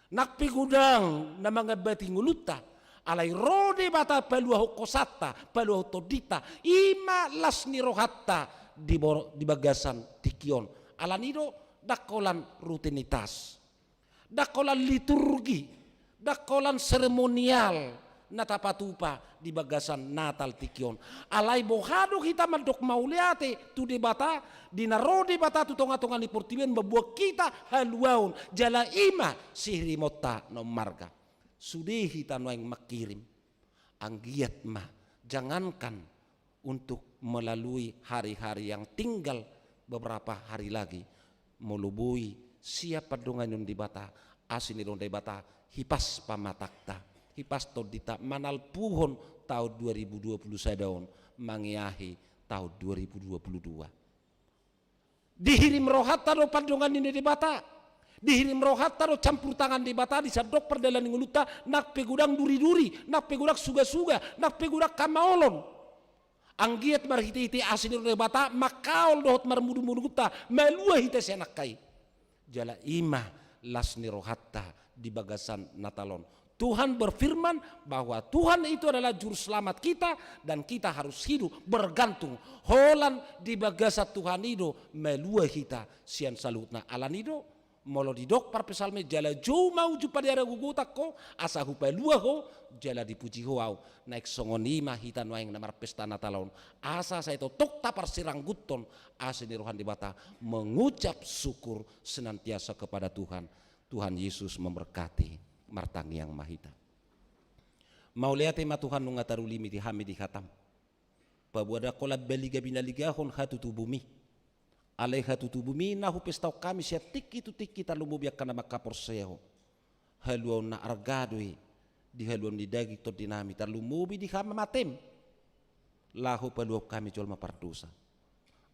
nakpi gudang na mga bati nguluta alay rode bata paluah kosata paluah todita ima las ni rohatta di bagasan tikion alanido dakolan rutinitas dakolan liturgi dakolan seremonial natapatupa di bagasan natal tikion alay bohado kita mandok mauliate tu di bata dinarode bata tu tonga-tonga ni portimen membuat kita haluaun jala ima sihri mota no marga sudih kita no yang makirim anggiat mah jangankan untuk melalui hari-hari yang tinggal beberapa hari lagi melubui siapa dongan di bata asinirong di bata hipas pamatakta hipas todita manal puhon tahun 2020 sadaon mangiahi tahun 2022 dihirim rohata do pandongan ini di bata dihirim rohata do campur tangan di bata disadok perdalan nguluta nak pegudang duri-duri nak pegudak suga-suga nak pegudak kamaolon anggiat marhiti-hiti asinir di bata makaol dohot marmudu-mudu guta melua hita senak kai jala imah lasni rohata di bagasan natalon. Tuhan berfirman bahwa Tuhan itu adalah juru selamat kita dan kita harus hidup bergantung holan di bagasat Tuhan itu melua kita sian salutna alanido molo didok par pesalme jala jauh mau jupa diara gugutak ko asa hupa lua ho jala dipuji hoau naik songonima hita noaing namar pesta natalon asa saya itu tok tapar sirangguton asini rohan di bata mengucap syukur senantiasa kepada Tuhan. Tuhan Yesus memberkati martangi yang mahita. Mau lihat tema Tuhan nunga tarulimi di hami di khatam. Pabuada kola beliga binaligahon hatu bumi. Alai hatu bumi nahu pestau kami sia tik itu tik kita lumubia kana makaporseho. Haluan na argadoi di haluan di dagi to dinami tarlumubi di hama matem. Lahu paluop kami jol mapardusa.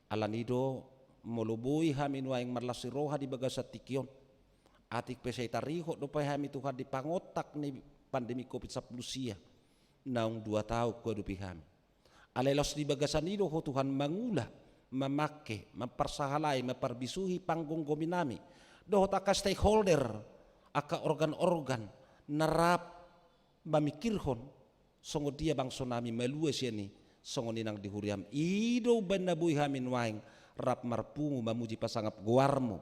Alanido molubui hami nuaing marlasiroha di bagasat tikion. Atik pesai tariho dopai hami Tuhan dipangotak ni pandemi COVID-19 sia naung 2 tahun ko dupi hami alelos di bagasan ido ho Tuhan mangula memake mempersahalai memperbisuhi panggung gominami doh taka stakeholder aka organ-organ narap mamikirhon songo dia bang sonami melue siani songo ninang dihuriam ido benda bui hamin waing rap marpungu mamuji pasangap guarmu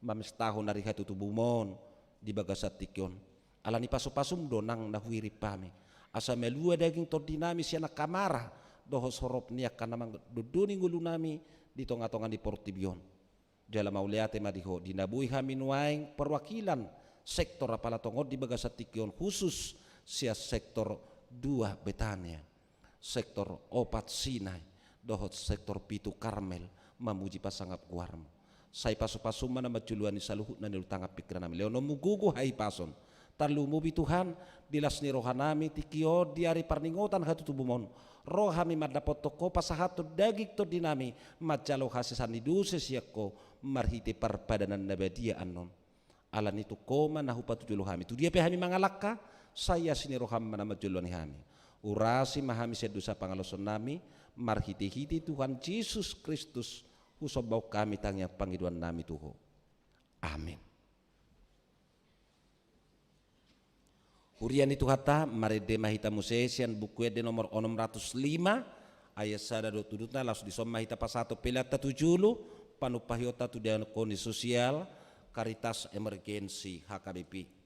mamis tahun dari hatu tubumon di bagasat tikyon alani pasu-pasum donang nahuiri pame asa melue daging to dinamis siana kamara doho sorop niak kana mang duduni ngulunami di tonga-tonga di Portibion jala mauliate madiho dinabui hamin waing perwakilan sektor apala tongo di bagasat tikyon khusus sia sektor 2 Betania, sektor 4 Sinai, dohot sektor 7 Karmel, mamuji pasangap guarmu. Sai pasu-pasu mana majuluani saluhut na nilutangap pikiran nami. Leono mugugu hai pason. Tarlumubi Tuhan dilas ni rohanami tikio diari parningotan hatu tubumon. Rohami madapot toko pasahato dagik to dinami majalo hasisan iduse siako marhiti parpadanan nabadia anon. Alan itu koma nahupatu juluhami. Tu dia pehami mangalaka saya sini roham mana majulani hami. Urasi mahami sedusa pangaloson nami marhiti-hiti Tuhan Yesus Kristus usobau kami tangya pangiduan nami Tuho. Amin. Hurian itu hata marede mahita musesian buku de nomor 605 ayat sada do tudutna langsung disoma mahita pasato pelata tujulu panupahiota tu dan kondisi sosial Caritas Emergensi HKBP.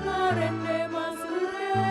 Marende masure,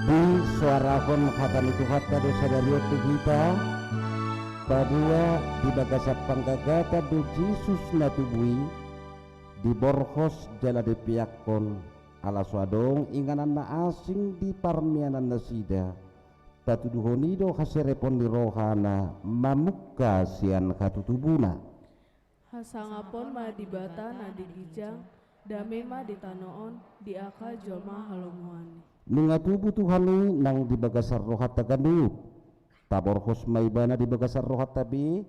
di suarahon hatani tu hatta do sadariot tu kita padua di bagasa panggagata do Jesus na tubui di borhos jala de piakon ala suadong inganan na asing di parmianan na sida tatuduhonido haserepon di rohana mamukka sian katutubuna Hasangapon ma dibata na digijang, dame ma ditanoon, di aka jolma halomuani. nunga tubuh Tuhani nang di bagasar rohat taganu taborhos maibana di bagasar rohat tabi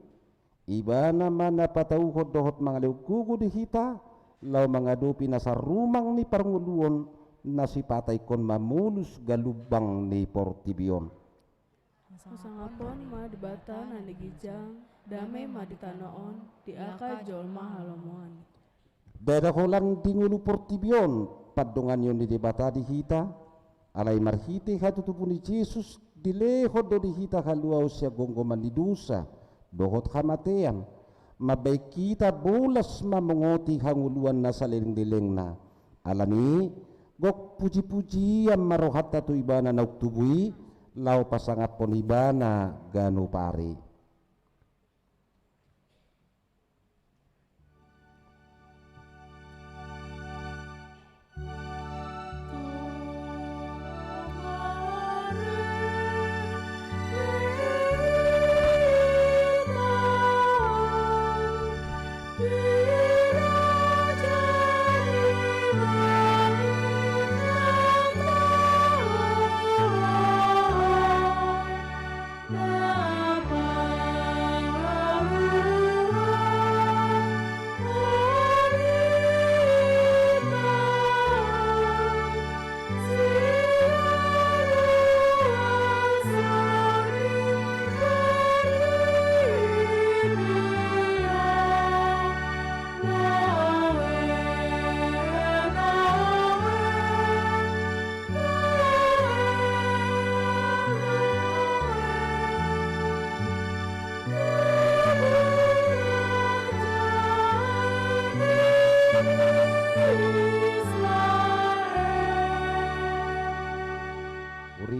ibana mana patau dohot mangaliw kugu di hita lau mangadupi nasa rumang ni parnguluon nasi patay kon mamulus galubang ni portibion Hasangapon ma dibata na digijang, dame ma ditanoon, di aka jolma halomuani. beda holang di ngulu portibion padongan yon di debata di hita alai marhite hatutupuni Jesus dileho do di hita halua usia gonggoman di dosa dohot kamatean mabaik kita bolas mamongoti hanguluan na saling-dileng na alani gok puji-puji yang marohat tatu ibana na uktubui lau pasangat pon ibana ganu pari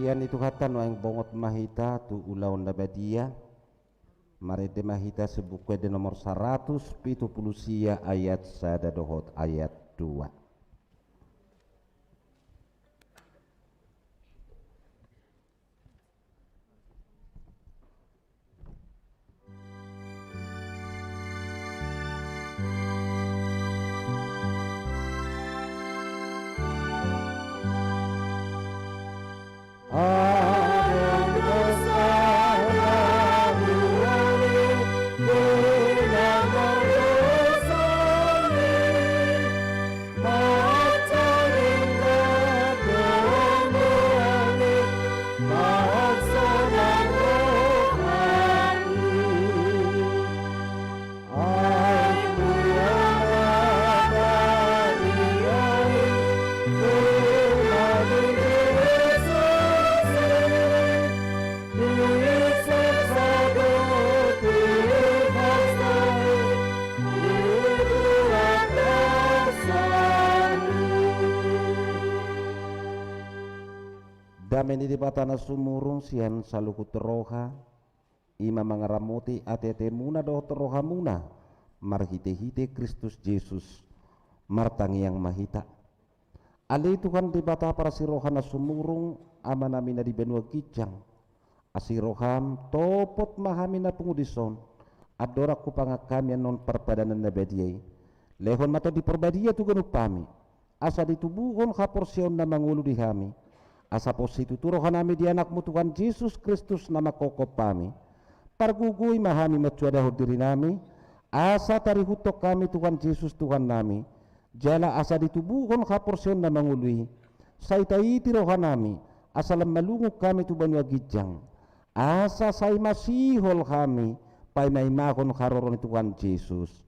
urian itu hatan yang bongot mahita tu ulaun nabadia marede mahita sebukwe de nomor 170 sia ayat sada dohot ayat 2 Dameni di batana sumurung sian saluku teroha ima mangaramuti atete muna do teroha muna marhite-hite Kristus Yesus martangi yang mahita ali Tuhan di bata para sirohana sumurung amanamina di benua kijang asiroham topot mahamina pengudison adora kupanga kami non perpadanan nabadiai lehon mata di perbadia tu genupami asa ditubuhon kaporsion na mangulu di kami asa positu turohanami di anakmu Tuhan Yesus Kristus nama kokop kami pargugui mahami macuada diri nami asa tarihutok kami Tuhan Yesus Tuhan nami jala asa ditubuhon kaporsion na mangului saitaiti rohanami asa lemalunguk kami tu banua gijang asa sai masihol kami pai maimahon karoron Tuhan Yesus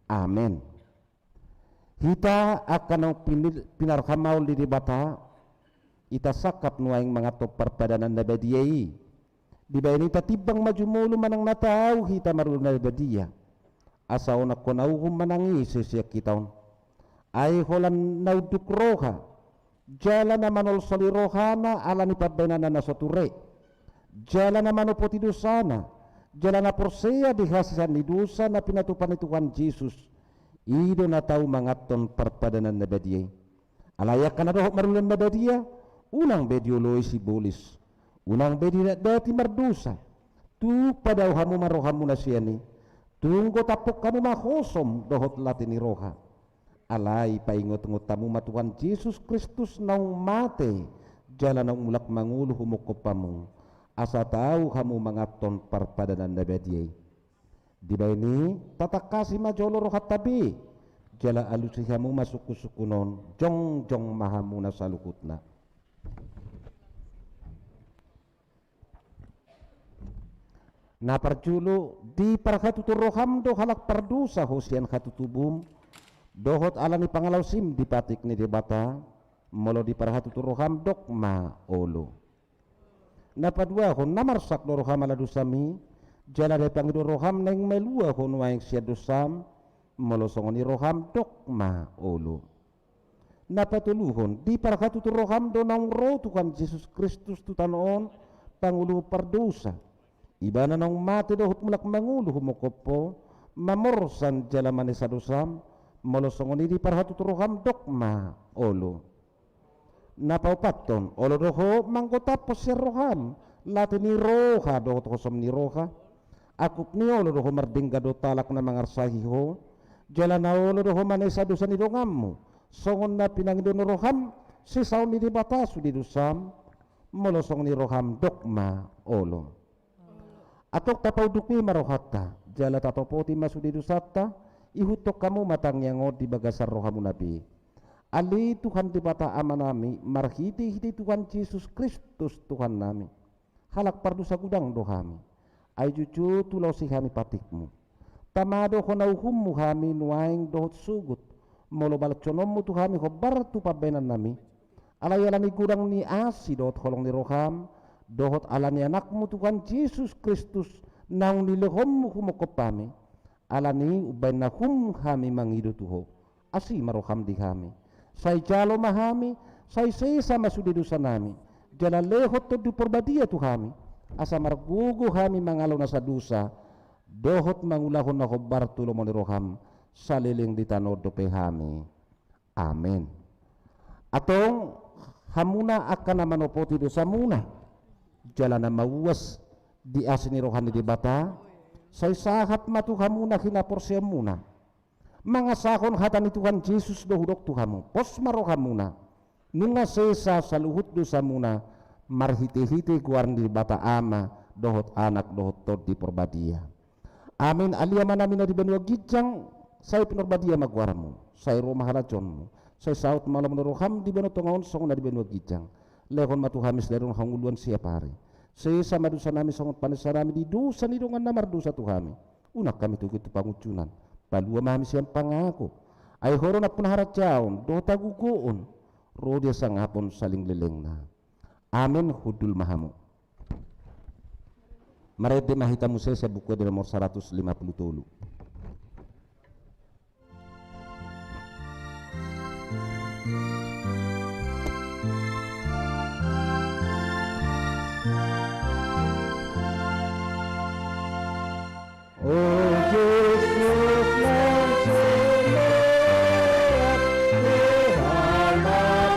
amin. Hita akan pinarhamaul di bata ita sakap nuaing mengatop perpadanan nabadiyai di bayan ita tibang maju mulu manang natau hita marul nabadiya asaw na konauhum manangis siya kitaon ay holan nauduk roha jala na manol solirohana ala ni pabenana na soture, jala na manopoti dosana, jala na porseya dihasisan ni dosa na pinatupan ni Tuhan Yesus, ido na tau mangaton perpadanan na badiyay. Alayak ka na dohok marulan na badiya, unang bedioloy si bolis, unang bedi na dati mardusa, tu padaw hamu marohamu na siya ni, tunggo tapok kamu mahosom dohot lati ni roha. Alay paingot-ngot tamu matuhan Yesus Kristus naung mate, jala naung mulak mangulu humukopamu, asa tahu kamu mangaton parpadanan na badiyay. Di ba ini tatak kasih majolo rohat tabi, jala alusihamu masuk kusukunon, jong mahamu na salukutna. Na parjulo di parkatutu roham do halak pardusa hosian katutubum, dohot alani pangalaw sim di patik ni debata, molo di parkatutu roham dokma olo. Na padua hon namarsak do roham ala dusami, jala de pangido roham neng melua hon waing sia dosam, molo songoni roham dokma olo. Na patuluhon di parkatutu roham do nang ro Tuhan Yesus Kristus tutanoon pangulu pardosa. Ibana nang mati dohut mulak mangulu humokopo mamorsan jala manisa dosam molosongoni di parhatu roham dokma olo. Napaupaton olo doho manggotapos si roham lati ni roha dohot kosom ni roha akup ni olo doho mardingga do talak na mangarsahiho jala na olo doho manisa dosa ni dongammu songon na pinangido ni roham sisaw ni di batasu di dosam molosong ni roham dokma olo. Atok tapau dukmi marohatta jala tatopoti masudi dusata ihutok kamu matang yango di bagasar rohamu nabi ali Tuhan di bata amanami marhiti hiti Tuhan Yesus Kristus Tuhan nami halak pardusa gudang dohami ay juju tulau si kami patikmu tamado honau hummu kami nuaing dohot sugut molo balak conommu tuhami hobar tu pabenan nami alayalani gudang ni asi dohot holong ni roham dohot alani anakmu Tuhan Yesus Kristus nang nilehommu humokopami alani ubay na kami mangido tuho asi maroham di kami say jalo mahami say sesa masudi dosa nami jala lehot to du porbadia tu kami asa margugo kami mangalaw na sa dosa dohot mangulahon na hobar tulo mo ni roham saliling di tanod do pe kami amen. Atong hamuna akan na manopoti dosa muna jala na mauwas di asini rohani di bata say sahat matuhamuna kinaporsya muna mga sakon hatan ni Tuhan Yesus dohudok tuhamu pos marohamuna nunga sesa sa luhut dosa muna marhiti-hiti kuarn di bata ama dohot anak dohot tod di porbadia amin aliyama namin na di benua gijang say pinorbadia magwaramu say rumah halaconmu say saut malam roham di benua tongaon song na di benua gijang lehon matuhamis lerong hanguluan siap hari sesa madusa nami songot panesarami di dosa ni dongan namar dosa tuhami unak kami tuh itu pangucunan palua mami siang pangako ay horo na punahara jaon do tagugoon rodia sangapon saling lelengna amin hudul mahamu marede mahitamu saya buku di nomor 150 tulu. Oh Yesus yang selamat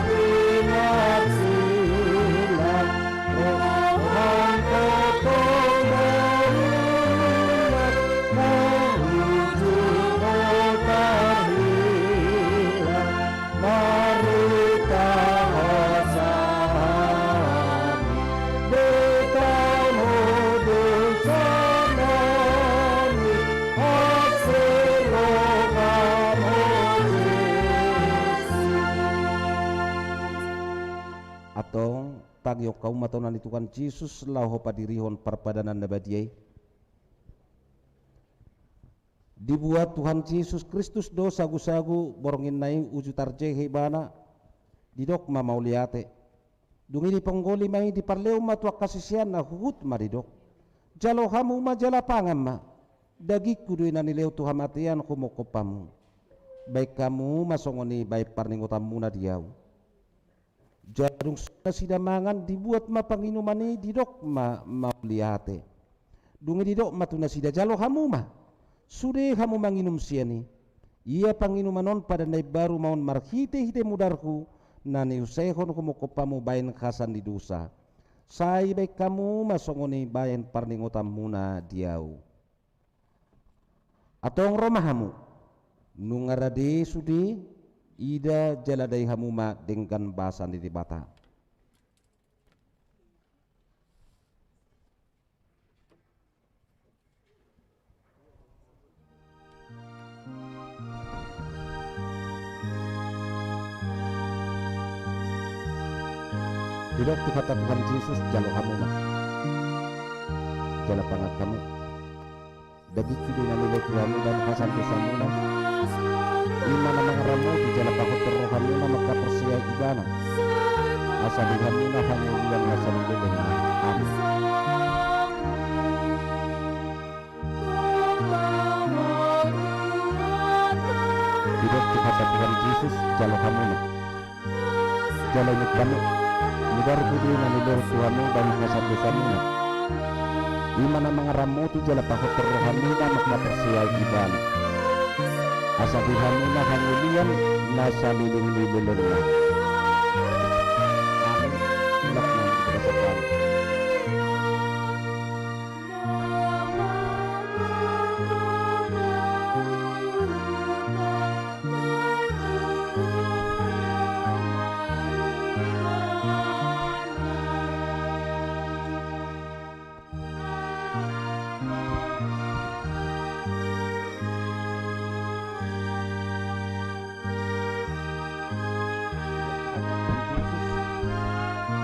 Tuhan ingat silam Tuhan potong daulat menuju kota hilang mari tahosani dekamu dosa atong tagyok kaum matonan ni Tuhan Yesus laho padirihon parpadanan na badiyay dibuat Tuhan Yesus Kristus do sagu-sagu borongin naing uju tarjehe bana didok mamauliate dungi di penggoli mai di parleu matuak kasisian na huhut maridok jalo hamu ma jala pangam ma dagi kudu na nileu Tuhan matian kumokopamu baik kamu masongoni baik parningotamu na diau Jarung sidamangan dibuat ma panginuman ni didok ma lihate. Dungi didok ma tuna sida jalo hamu ma. Sude hamu manginum siani. Ia panginuman non pada nai baru maun marhite hite mudarku nani usehon kumo kopamu bayan khasan di dosa. Sai baik kamu masongoni bayan parningotam muna diau. Atong romahamu nungarade sudi ida jaladai hamuma dengan bahasan di bata. Tidak kata Tuhan Yesus jalo hamuma jala pangat kamu dagi kudina nilai kamu dan pasal dosamu imana mangaramu di jala pakut terrohamuna maka persia ibana asal dihamuna hanya bulan asal dengan amin. Tidak kata Tuhan Yesus jalo hamuna jala ini kamu mudar kudina nilai Tuhanmu dan pasal dosamu imana mangaramu di jala pakut terrohamuna maka persia ibana asa dihamuna hangulian nasa lilin-lilin. Amin. Lakna berdasarkan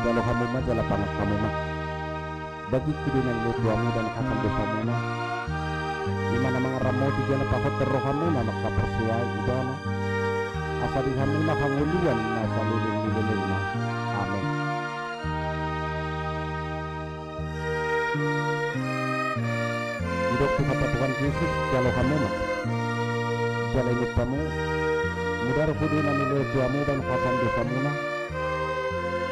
jalo kamu mah jala pangat kamu mah bagi kudunan tuamu dan akan dosamu mah dimana mangaramu di jala pakot terrohamu mah maka persia idana asa dihamu mah hangulian nasa lilin mah amin. Hidup kata Tuhan Yesus jalo kamu mah jala ini kamu mudar kudunan tuamu dan akan dosamu mah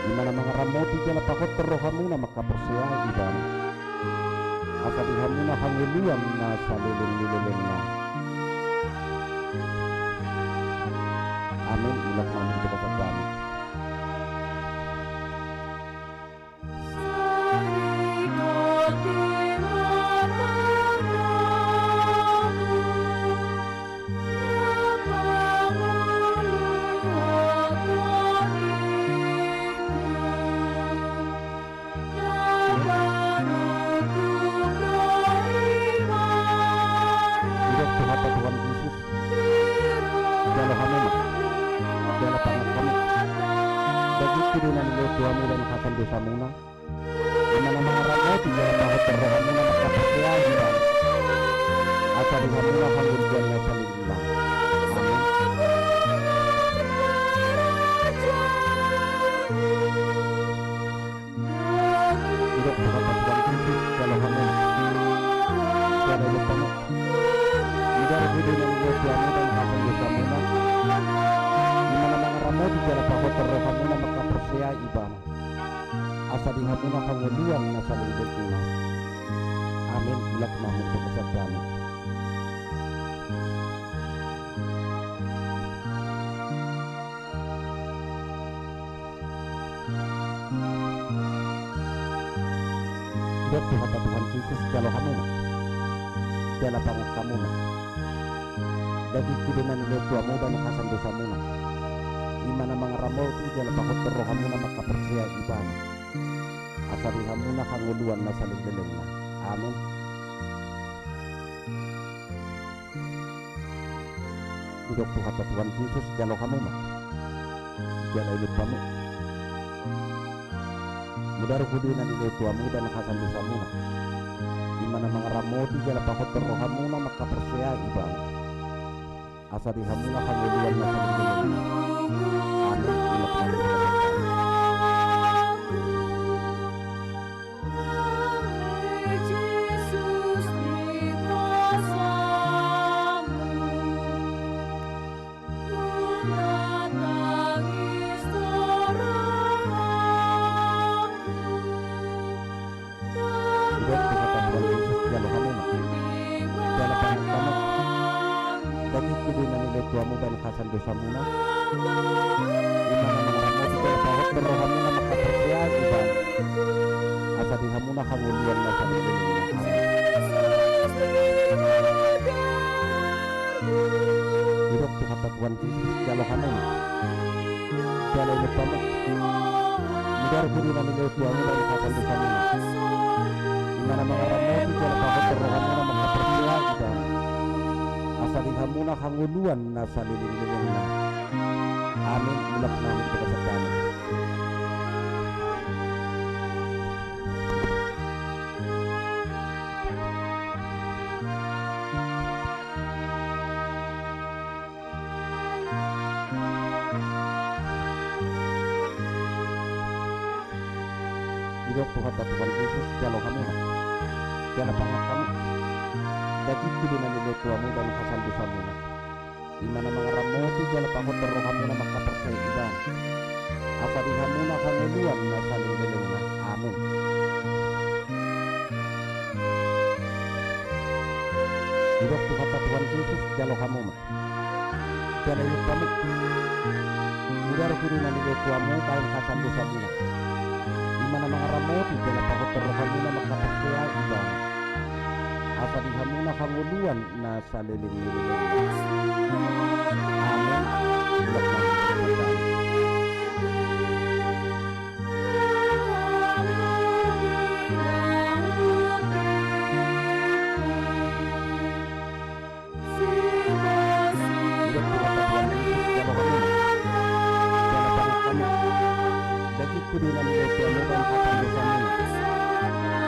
dimana mangaramu di jala pakot terrohamuna maka persia iban asa dihamuna hangulian nasa lilin amin. Ulah namun kita kami kudunan tuamu dan hasan dosamu dimana mangaramu di jala pakot terrohamuna maka persia iban asa dihamuna hangulian nasa lilin amin. Hidup kata Tuhan Yesus jalo hamuna jala lupamu mudar kudunan tuamu dan hasan dosamu dimana mangaramu di jala pakot terrohamuna maka persia iban asa dihamuna hangulian nasa lilin amin. Ulak namun berkesadaan hidup kata Tuhan Yesus jalo hamuna jala pangat kamu mah bagi kudunan tuamu dan hasan dosamu dimana mangaramu di jala pakot terrohamuna maka persia iban asa dihamuna hanguluan nasa lilin amin. Hidup kata Tuhan Yesus jalo kamu mah jala ini kamu mudar kudunan tuamu dan hasan dosamu dimana mangaramu di jala pakot terrohamuna maka persia iban asa dihamuna hanguluan nasa lilin amin. Ulak namun nilai tuamu bain khasan dosa muna imana mengaramoti jala pahot berrohamuna maka percaya iban asa dihamuna hanguluan nasa dililingna hidup tu kata Tuhan Yesus jalo hamuna jalo ini pamuk mudar kudina nilai tuamu bain khasan dosa muna imana mengaramoti jala pahot berrohamuna maka percaya iban asa dihamuna hanguluan nasa liling-lilingna amin mulak namin kebasakan hidup Tuhan Tuhan Yesus jalo kami jala pangat kamu dagi kudina nilai tuamu dan khasan dosa muna imana mengaramoti jala pahot berrohamuna maka percaya iban asa dihamuna hanguluan nasa lilingna amin hidup Tuhan Tuhan Yesus jalo kamu jala hidup kamu mudar kudina nilai tuamu dan khasan dosa muna imana mengaramoti jala pahot berrohamuna maka percaya iban asa dihamuna hanguluan nasa liling-lilingna amin mulak namin kebasakan hidup Tuhan Tuhan Yesus jalo kamu jala pangat kamu dagi kudina nilai tuamu dan khasan dosa muna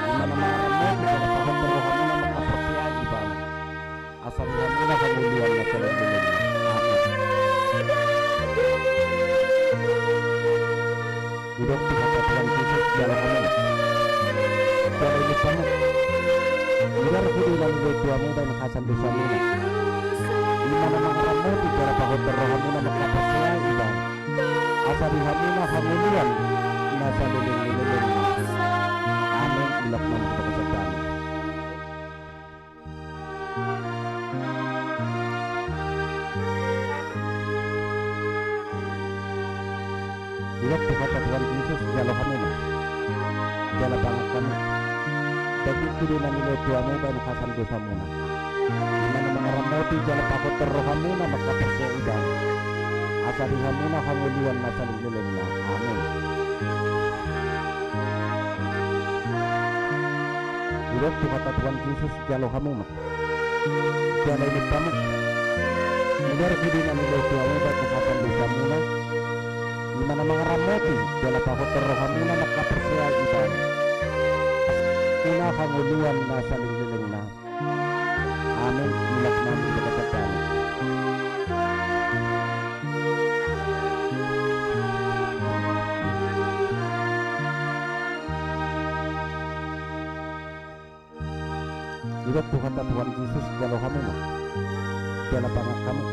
imana mengaramoti jala pahot berrohamuna maka percaya iban asa dihamuna hanguluan nasa liling-lilingna amin hidup Tuhan Tuhan Yesus jalo kamu jala hidup kamu mudar kudina nilai tuamu dan khasan dosa muna imana mengaramoti jala pahot berrohamuna maka percaya iban asa dihamuna hanguluan nasa liling-lilingna amin mulak namin kebasakan hidup Tuhan Tuhan Yesus jalo kamu jala pangat kamu dagi kudina nilai tuamu dan khasan dosa muna imana mengaramoti jala pahot berrohamuna maka percaya iban asa dihamuna hanguluan nasa lilingna amin hidup Tuhan Tuhan Yesus jalo kamu jala hidup kamu mudar kudina nilai tuamu dan khasan dosa muna imana mengaramoti jala pahot berrohamuna maka percaya iban una hanguluan nasa lilingna amin mulak namin kebasakan hidup Tuhan Tuhan Yesus jalo kamu jala pangat kamu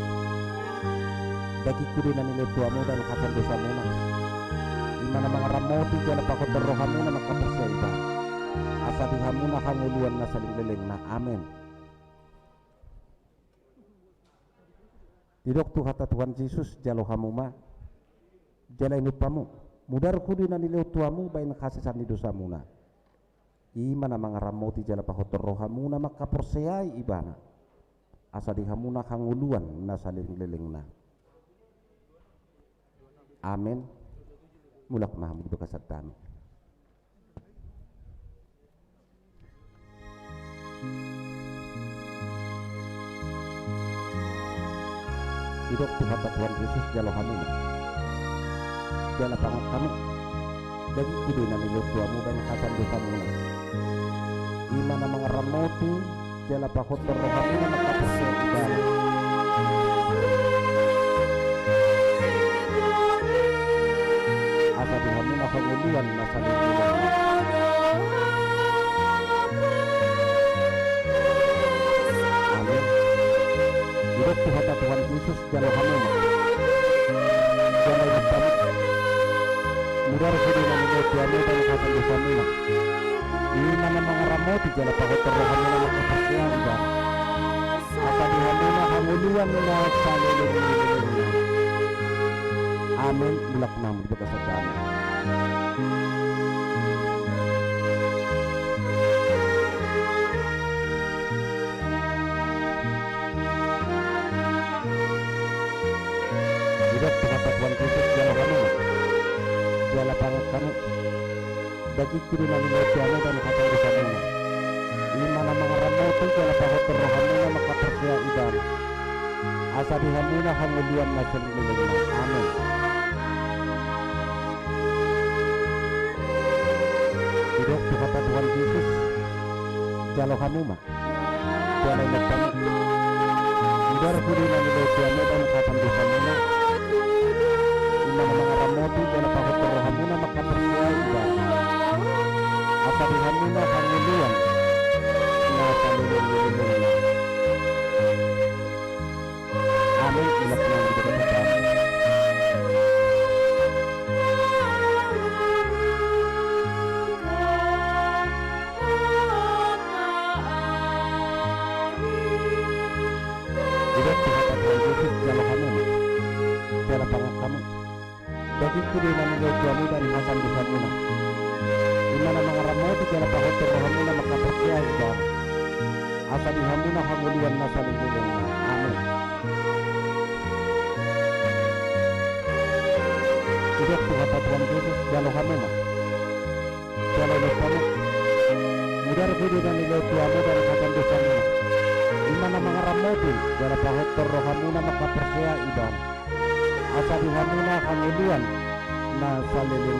dagi kudina nilai tuamu dan khasan dosa muna imana mengaramoti jala pahot berrohamuna maka percaya iban asa dihamuna hanguluan nasa lilingna amin hidup Tuhan Tuhan Yesus jalo kamu jala hidup kamu mudar kudina nilai tuamu bain khasan dosa muna imana mengaramoti jala pahot berrohamuna maka percaya ibana asa dihamuna hanguluan nasa lilingna amin mulak namin kebasakan hidup Tuhan Tuhan Yesus jalo kamu jala pangat kamu dagi kudina nilai tuamu dan khasan dosa muna imana mengaramoti jala pahot berrohamuna maka percaya iban asa dihamuna hanguluan nasa lilingna amin hidup Tuhan Tuhan Yesus jalo kamu jala hidup kamu mudar kudina nilai tuamu dan khasan dosa muna imana mengaramoti jala pahot berrohamuna maka percaya iban asa dihamuna hanguluan hanguluan na salilin-lilin. Amin. Mulak namun berkesedan. Hidup kata Tuhan Yesus jalan kamu, jalan pangat kamu. Bagi kudunan Tuhan dan kata bersama. Imana mengaramu tu jalan pangat rohani maka percaya ibadah. Asa dihamuna hanguluan nasan lilin. Amin. Hidup kata Tuhan Yesus jalan kamu mah, jalan kamu. Udara kudunan Tuhan dan kata bersama. Imana mengaramu tu jalan pangat rohani maka percaya ibadah. Asa dihamuna hanguluan nasan lilin. Amin. Bila pernah dikatakan hidup kata Tuhan Yesus jalan kamu, jalan pangat kamu. Bagi kudunan Tuhanmu dan hasan dosamu. Imana mengaramu tu jalan pangat rohani maka percaya ibadah. Asa dihamuna hanguluan nasan lilin. Amin. Hidup kata Tuhan Yesus jalan kamu mah, jalan kamu. Mudar kudi dan nilai Tuhanmu dan kata dosamu. Imana mengaramu tu jalan pangat rohani maka percaya ibadah. Asa dihamuna hanguluan na salilin.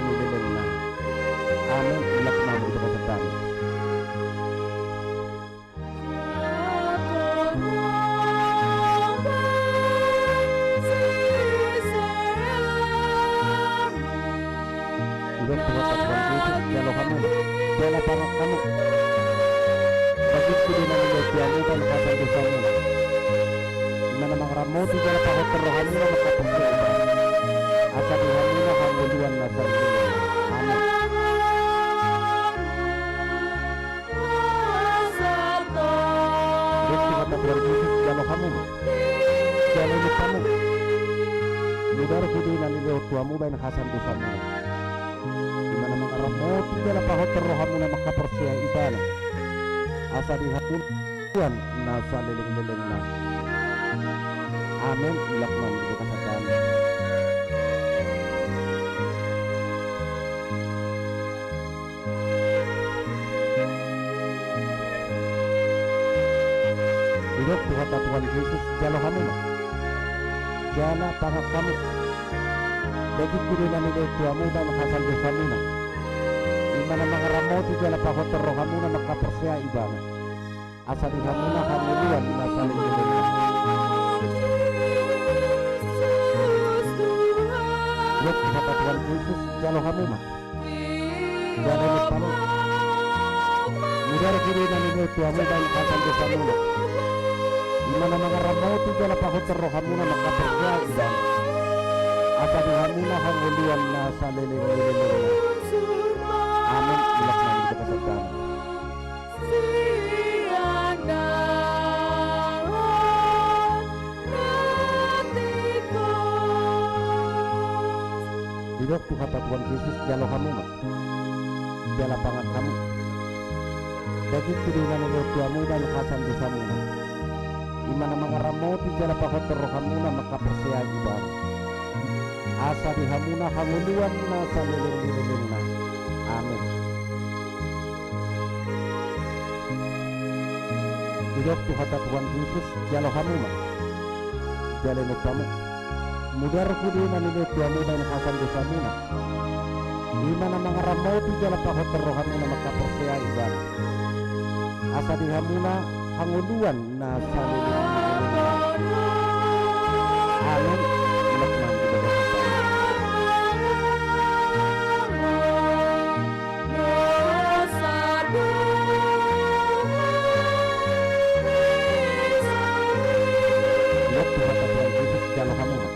Amin. Ilak namun berkesedan. Hidup kata Tuhan Yesus jalan kamu, jalan pangat kamu. Bagi kudunan Tuhanmu dan kata dosamu. Imana mengaramu tu jalan pangat rohani maka percaya ibadah. Asa dihamuna hanguluan na salilin. Amin. Kata Tuhan Yesus jalan kamu, jalan kamu. Mudar kudunan Tuhanmu dan hasan dosamu. Imana mengaramu tu jalan pangat rohani maka percaya ibadah. Asa dihamuna Tuhan na salilin. Amin. Ilak namun berkesedan. Hidup kata Tuhan Yesus jalan kamu mah, jalan pangat kamu. Bagi kudunan Tuhanmu dan hasan dosamu. Imana mengaramu tu jalan pangat rohani maka percaya ibadah. Asa dihamuna hanguluan na salilin. Hidup kata Tuhan Yesus jalan kamu mah, jalan kamu. Mudar kudunan Tuhanmu dan hasan dosamu. Imana mengaramu tu jalan pangat rohani maka percaya ibadah. Asa dihamuna hanguluan na salilin. Amin. Ilak namun berkesedan. Hidup kata Tuhan Yesus jalan kamu mah, jalan pangat kamu. Bagi kudunan Tuhanmu dan hasan dosamu. Imana mengaramu tu jalan pangat rohani maka percaya ibadah. Asa dihamuna hanguluan na salilin. Amin. Hidup kata Tuhan Yesus jalan kamu mah, jalan kamu. Mudar kudunan Tuhanmu dan hasan dosamu. Imana mengaramu tu jalan pangat rohani maka percaya ibadah. Asa dihamuna hanguluan na salilin. Amin. Ilak namun berkesedan. Hidup kata Tuhan Yesus jalan kamu mah,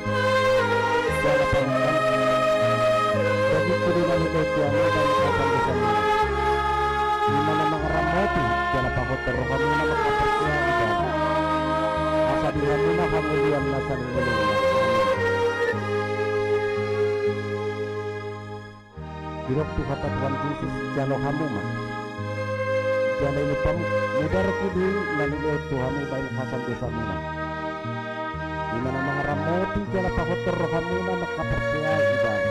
jalan pangat kamu. Bagi kudunan Tuhanmu dan hasan dosamu. Imana mengaramu tu jalan pangat rohani maka percaya ibadah. Asa dihamuna hanguluan na salililina. Dirok tu kata Tuhan Yesus jalo hamuma. Jalo lupamu mudar kudu nalileo Tuhamu bain hasan dosa muna. Dimana mengaramoti jala pahotor rohamuna makapersea iban.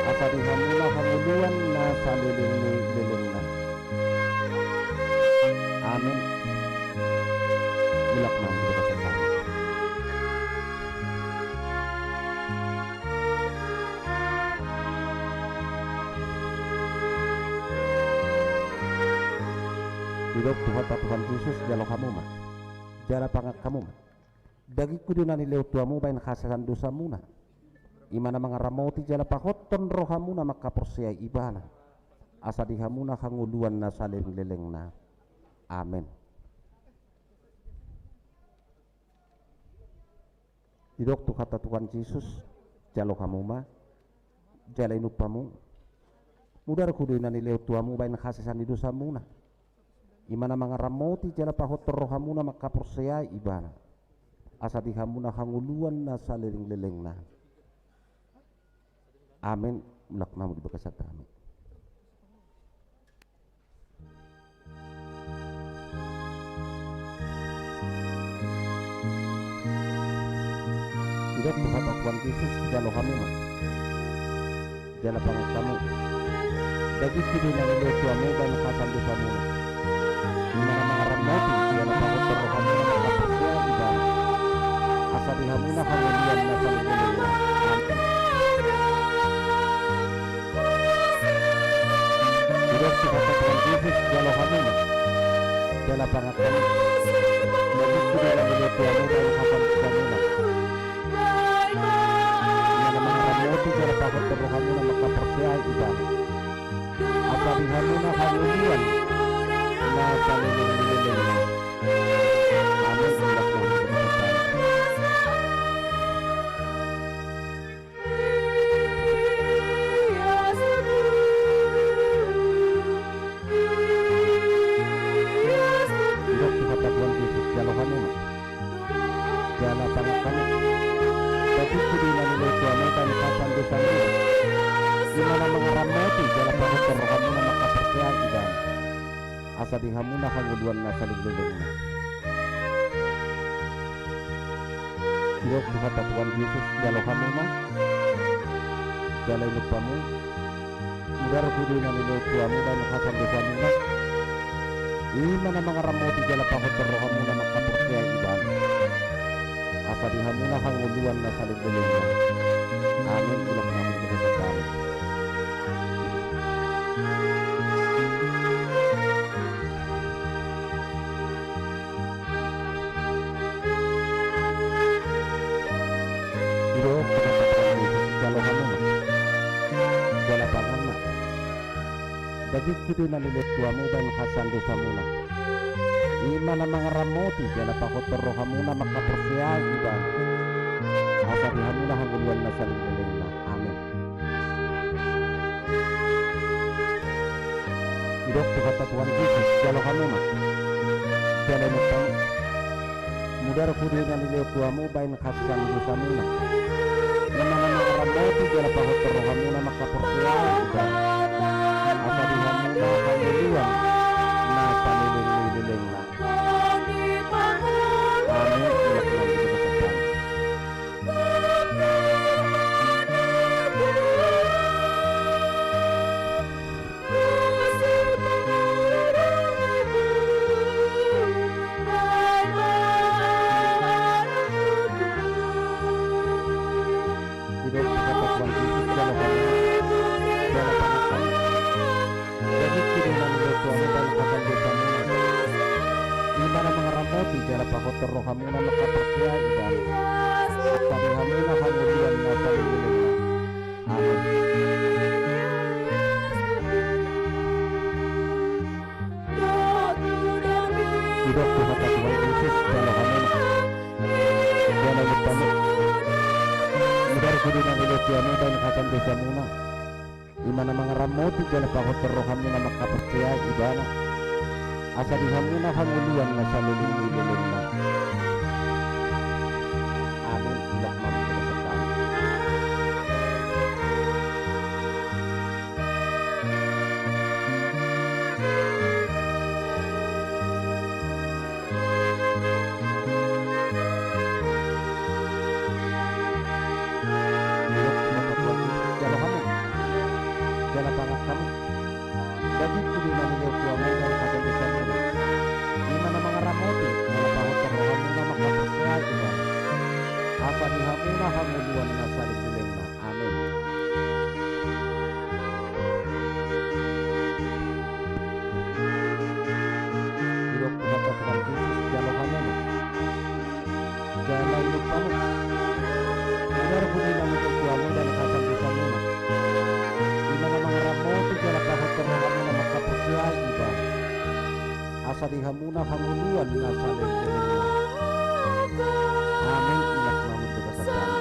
Asa dihamuna hanguluan na salililina. Amin. Mulak nang kita berserta. Dirok Tuhan Tuhan Yesus jalo kamu mah, jala pangak kamu mah. Dagi kudunan ileu tuamu bain khasasan dosa muna. Imana mangaramoti jala pahoton rohamuna maka persia ibana. Asa dihamuna hanguluan na saling lelengna. Amin. Dirok tu kata Tuhan Yesus jalo kamu mah, jala inupamu. Mudar kudunan ileu tuamu bain khasasan dosa muna. Imana mangaramoti jala pahotor rohamuna maka persea ibana. Asa dihamuna hanguluan na saling lelengna. Amin. Mulak namu dibekasat amin. Tidak Tuhan Tuhan Yesus jalo kamu mah, jala pangak kamu. Dagi kudunan ileu tuamu bain khasasan dosa muna. Imana mangaramoti jala pahotor rohamuna maka persea ibana. Asa dihamuna hanguluan na saling lelengna. Amin. Tidak kata Tuhan Yesus jalo kamu mah, jala pangak kamu. Dagi kudunan ileu tuamu bain khasasan dosa muna. Imana mangaramoti jala pahotor rohamuna maka persea ibana. Asa dihamuna hanguluan na saling lelengna. Amin. Mulak namu dibekasat. Tidak kata Tuhan Yesus jalo kamu mah, jala pangak kamu. Tapi kudunan ileu tuamu bain khasasan dosa muna. Imana mangaramoti jala pahotor rohamuna maka persea ibana. Asa dihamuna hanguluan na saling lelengna. Tidak kata Tuhan Yesus jalo kamu mah, jala inupamu. Mudar kudunan ileu tuamu bain khasasan dosa muna. Imana mangaramoti jala pahotor rohamuna maka persea ibana. Asa dihamuna hanguluan na saling lelengna. Amin. Mulak namu dibekasat amin. Dirok kata Tuhan Yesus jalo kamu mah, jala pangan mah. Dagi kudunan ileu tuamu bain khasasan dosa muna. Imana mangaramoti jala pahotor rohamuna maka persea ibana. Asa dihamuna hanguluan na saling lelengna. Amin. Dirok kata Tuhan Yesus jalo kamu mah, jala inupamu. Mudar kudunan ileu tuamu bain khasasan dosa muna. Imana mangaramoti jala pahotor rohamuna maka persea ibana. Asa dihamuna hanguluan na saling lelengna. Amin. Mulak namu dibekasat amin. Tidak kata Tuhan Yesus jalo kamu mah, jala pangak kamu. Dagi kudunan ileu tuamu bain khasasan dosa muna. Imana mangaramoti jala pahotor rohamuna maka persea ibana. Asa dihamuna hanguluan na saling lelengna. Amin. Tidak kata Tuhan Yesus jalo kamu mah, jala inupamu. Mudar kudunan ileu tuamu bain khasasan dosa muna. Imana mangaramoti jala pahotor rohamuna maka persea ibana. Asa dihamuna hanguluan na saling lelengna. asa dihamuna hanguluan na salibulengna. Amin. Hidup kata Tuhan Yesus jalo hamuna jala hidup kamu udara budi nami dokuamu dan kasam dosamuna dimana mangaramotu jala kahot terhamuna maka persiai iba asa dihamuna hanguluan na salibulengna. Amin. Ulat namun tugas kami.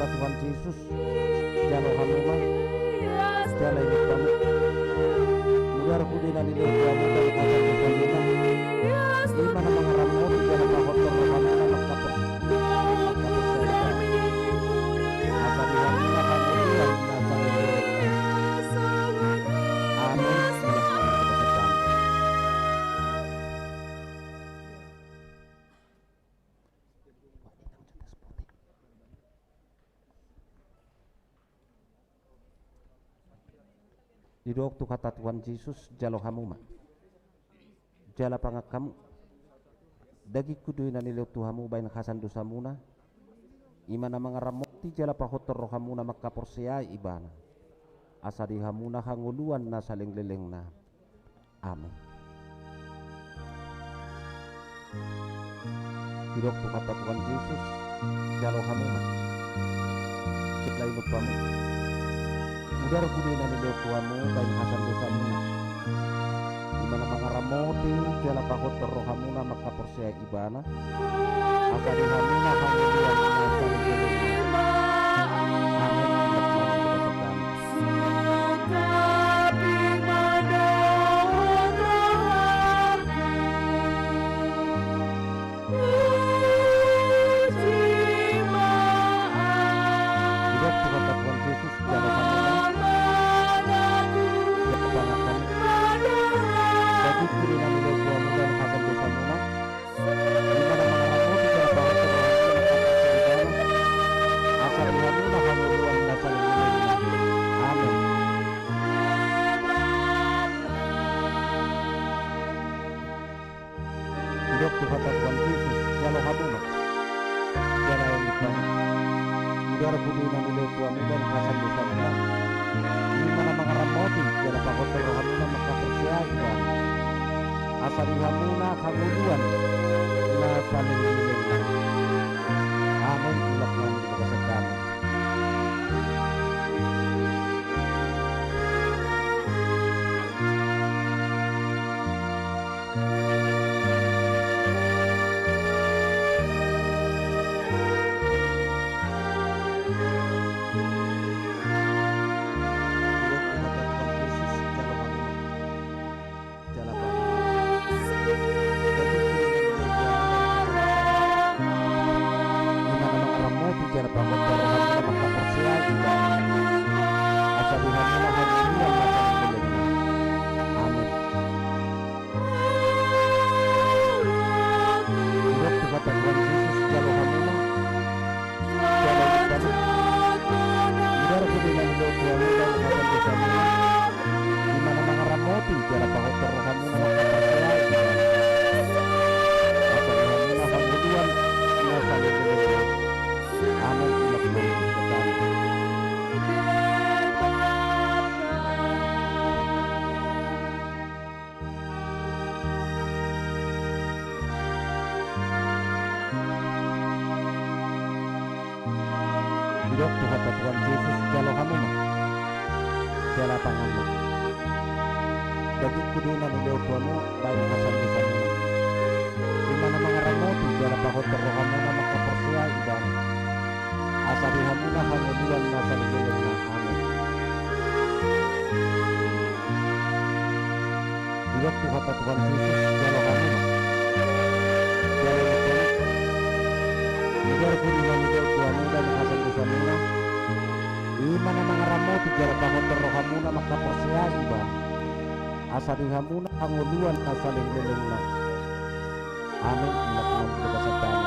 Tuhan Yesus jalo hamuma jala hidup kamu mudar kudina di kamu dari kasar dosamuna dimana mengaramu jala kahot terhamuna maka asa dihamuna hanguluan nasa amin. Di waktu kata Tuhan Yesus jalo hamuma jala pangak kamu dagi kudu nani leu tuhamu bain hasan dosamuna imana mangaramoti jala pahotor rohamuna maka porsiai ibana asa dihamuna hanguluan na saling lelengna. Amin. Di waktu kata Tuhan Yesus jalo hamuma jala hidup kamu udara kudui nani leu tuamu bain hasan dosamuna dimana mangaramoti jala pakot rohamuna maka persia ibana asa dihamuna hanguluan nasa dijelengna. Amin. Hidup Tuhan Tuhan Yesus jalo hamuna jala yang kamu udara budi nani leu tuamu dan hasan dosamuna dimana mangaramoti jala pakot rohamuna maka persia ibana asa dihamuna hanguluan na saling lelengna. Amin. Ulat namun tugas kami. Hidup Tuhan Tuhan Yesus jalo hamuna jala panganmu dagi kuduna ni leu tuamu baik hasan dosamuna dimana mangaramoti jala pahot rohamuna maka persia ibana asa dihamuna hanguluan nasa dijelengna. Amin. Dirok tu kata Tuhan Yesus kalau kamu jalan betul. Biar kuningan itu Tuhan dan hasil dosa-muna. Iman nama ramu tiga bangun terrohamuna maka persiahi bang. Asa dihamuna anguluan asaling lelengna. Amin. Melakukan kebesaran.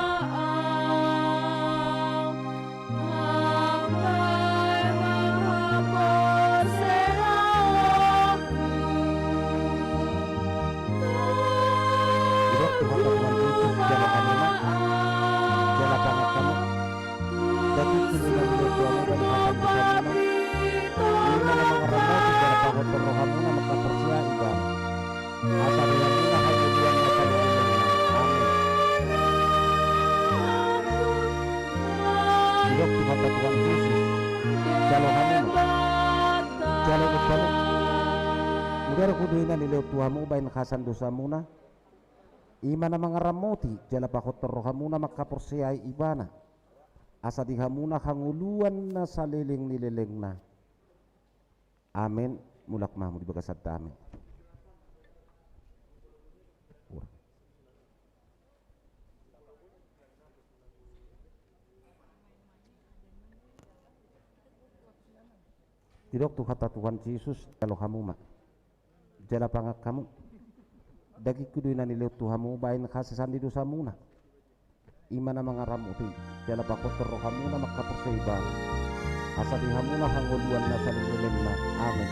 Mudar kuduina nilai tuamu bain khasan dosamuna imana mangaramoti jala pakot rohamuna maka persiai ibana asa dihamuna hanguluan na saliling nililengna. Amin. Mulak mahmu di bagasat amin. Tidak tu kata Tuhan Yesus kalau kamu mak jala pangak kamu dagi kuduina nilai Tuhamu bain khasasan di dosamuna imana mangaramuti jala pakot rohamuna maka persei ibana asa dihamuna hanguluan na salilengna. Amin.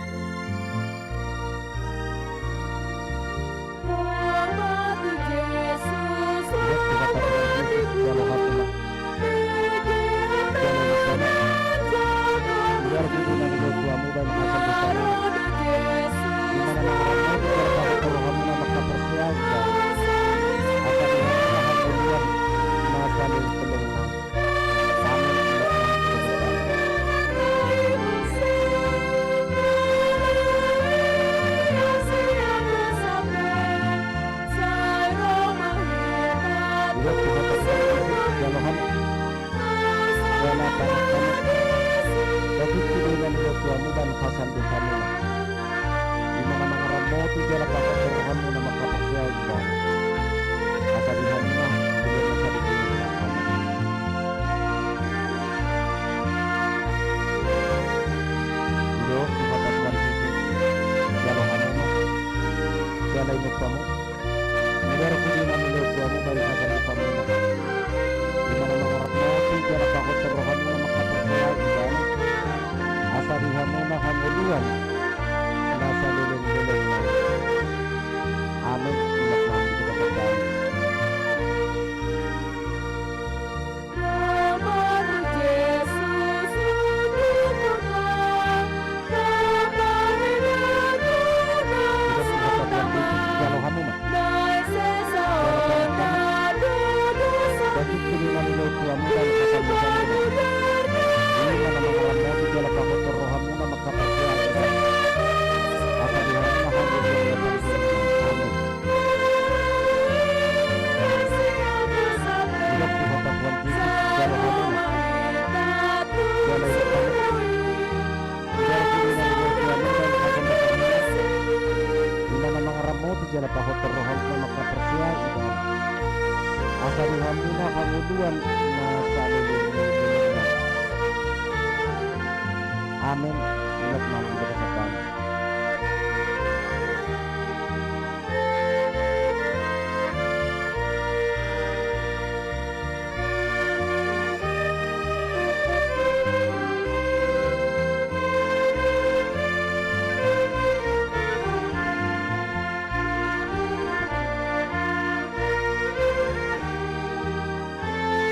Amin. Ingat malam berkata.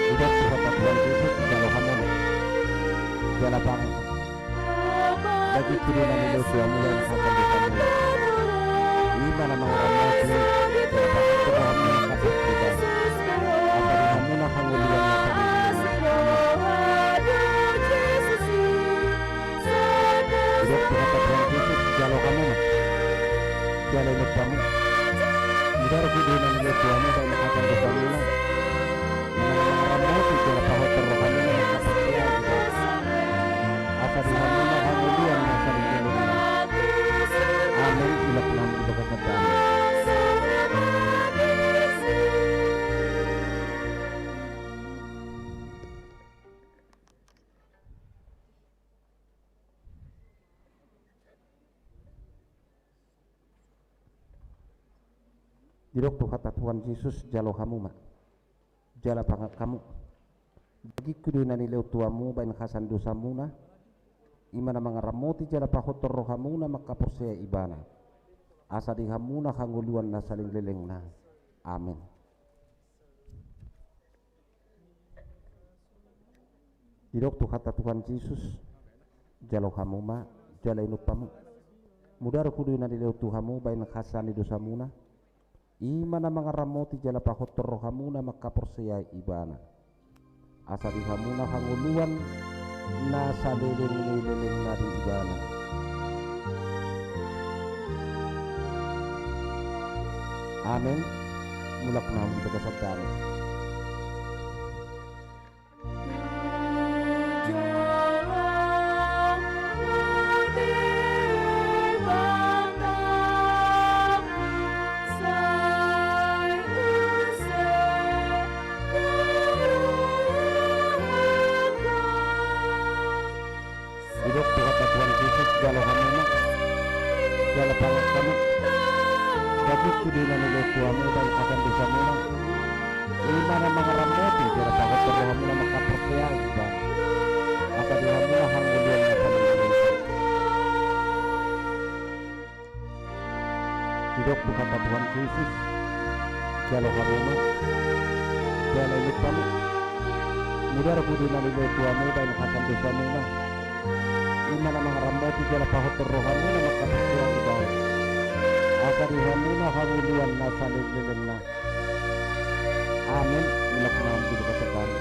Udah berkata Tuhan Yesus kalau kamu jalan bangun. Bagi turunan itu suamu yang akan dikamui imana mangaramati berapa Tuhan yang kasih kita akan hamuna hanguluan hidup berkata Tuhan Yesus kalau kamu jalan hidup kamu mudah turunan itu suamu yang akan dikamui imana mangaramati berapa Tuhan yang kasih kita akan hamuna hanguluan. Amin. Ilah Tuhan kita berkata. Jidok tu kata Tuhan Yesus jalo kamu mak, jala pangat kamu. Bagi kuduna nilai tuamu bain khasan dosamu na, imana mangaramoti jala pahotor rohamu na makaporsea ibana. Asa di hamuna hanguluan na saling leleng na. Amin. Jidok tu kata Tuhan Yesus jalo kamu mak, jala inupamu. Mudar kuduna nilai tuamu bain khasan dosamu na. Imana mangaramoti jala pahotor rohamuna makaporsea ibana. Asa di hamuna hanguluan na saleleng-leleng na di ibana. Amin. Mulak na ang ibagasagdaan. Hidup Tuhan Yesus jalo kamu mak, jala pangat kamu. Bagi kudina nilai tuamu dan akan dosamu mak. Imana mangaramoti jala pangat terrohamu na makapercaya ibang. Asa dihamu na hanggulian na paningin. Hidup Tuhan Yesus jalo kamu mak, jala hidup kamu. Mudar kudina nilai tuamu dan akan dosamu mak. Imana mangaramoti jala pahotor rohamu na makapercaya ibang. Asa dihamu na hanguluan na saling na. Amin. Mulak na ang ibagasagdaan.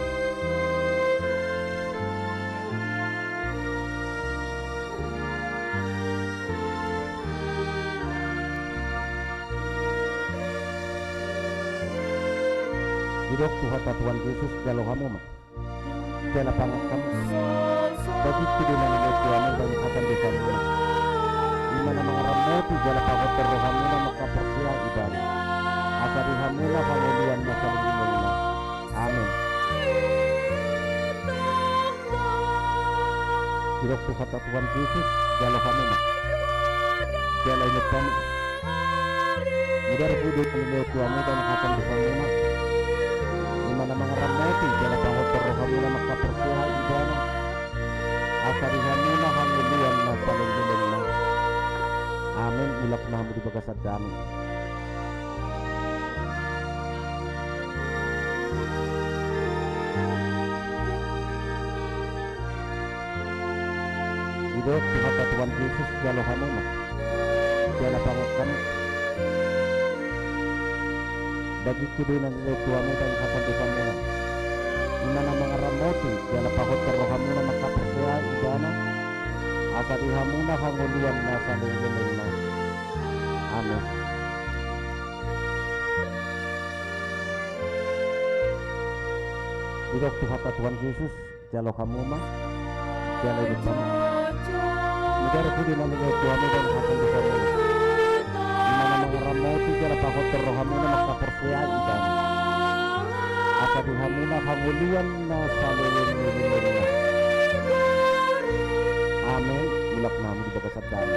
Hidup Tuhan Yesus jalo kamu mak, jala pangat kamu. Bagi kuduna nilai tuamu dan akan dosamu mak. Imana mangaramoti jala pahotor rohamu na makapercaya ibana. Asa dihamu na hanguluan na saling na. Amin. Hidup Tuhan Yesus jalo kamu mak, jala ingat kamu. Mudar kuduna nilai tuamu dan akan dosamu mak. Imana mangaramoti jala pahotor rohamu na makapercaya ibana. Asa dihamu na hanguluan na saling na. Amin. Mulak na mo di bagasagdaan. Hidup Tuhan Yesus jalo kamu mak, jala pangat kamu. Bagi kuduna nilai tuamu dan akan dosamu mak. Imana mangaramoti jala pahotor rohamu na makapercaya ibana. Asa dihamu na hanguluan na saling na. Amin. Hidup Tuhan Yesus jalo kamu mak, jala hidup kamu. Mudar kuduna nilai tuamu dan akan dosamu mak. Imana mangaramoti jala pahotor rohamu na makapercaya ibana. Asa dihamu na hanguluan na saling na. Amin. Mulak na mo di bagasagdaan.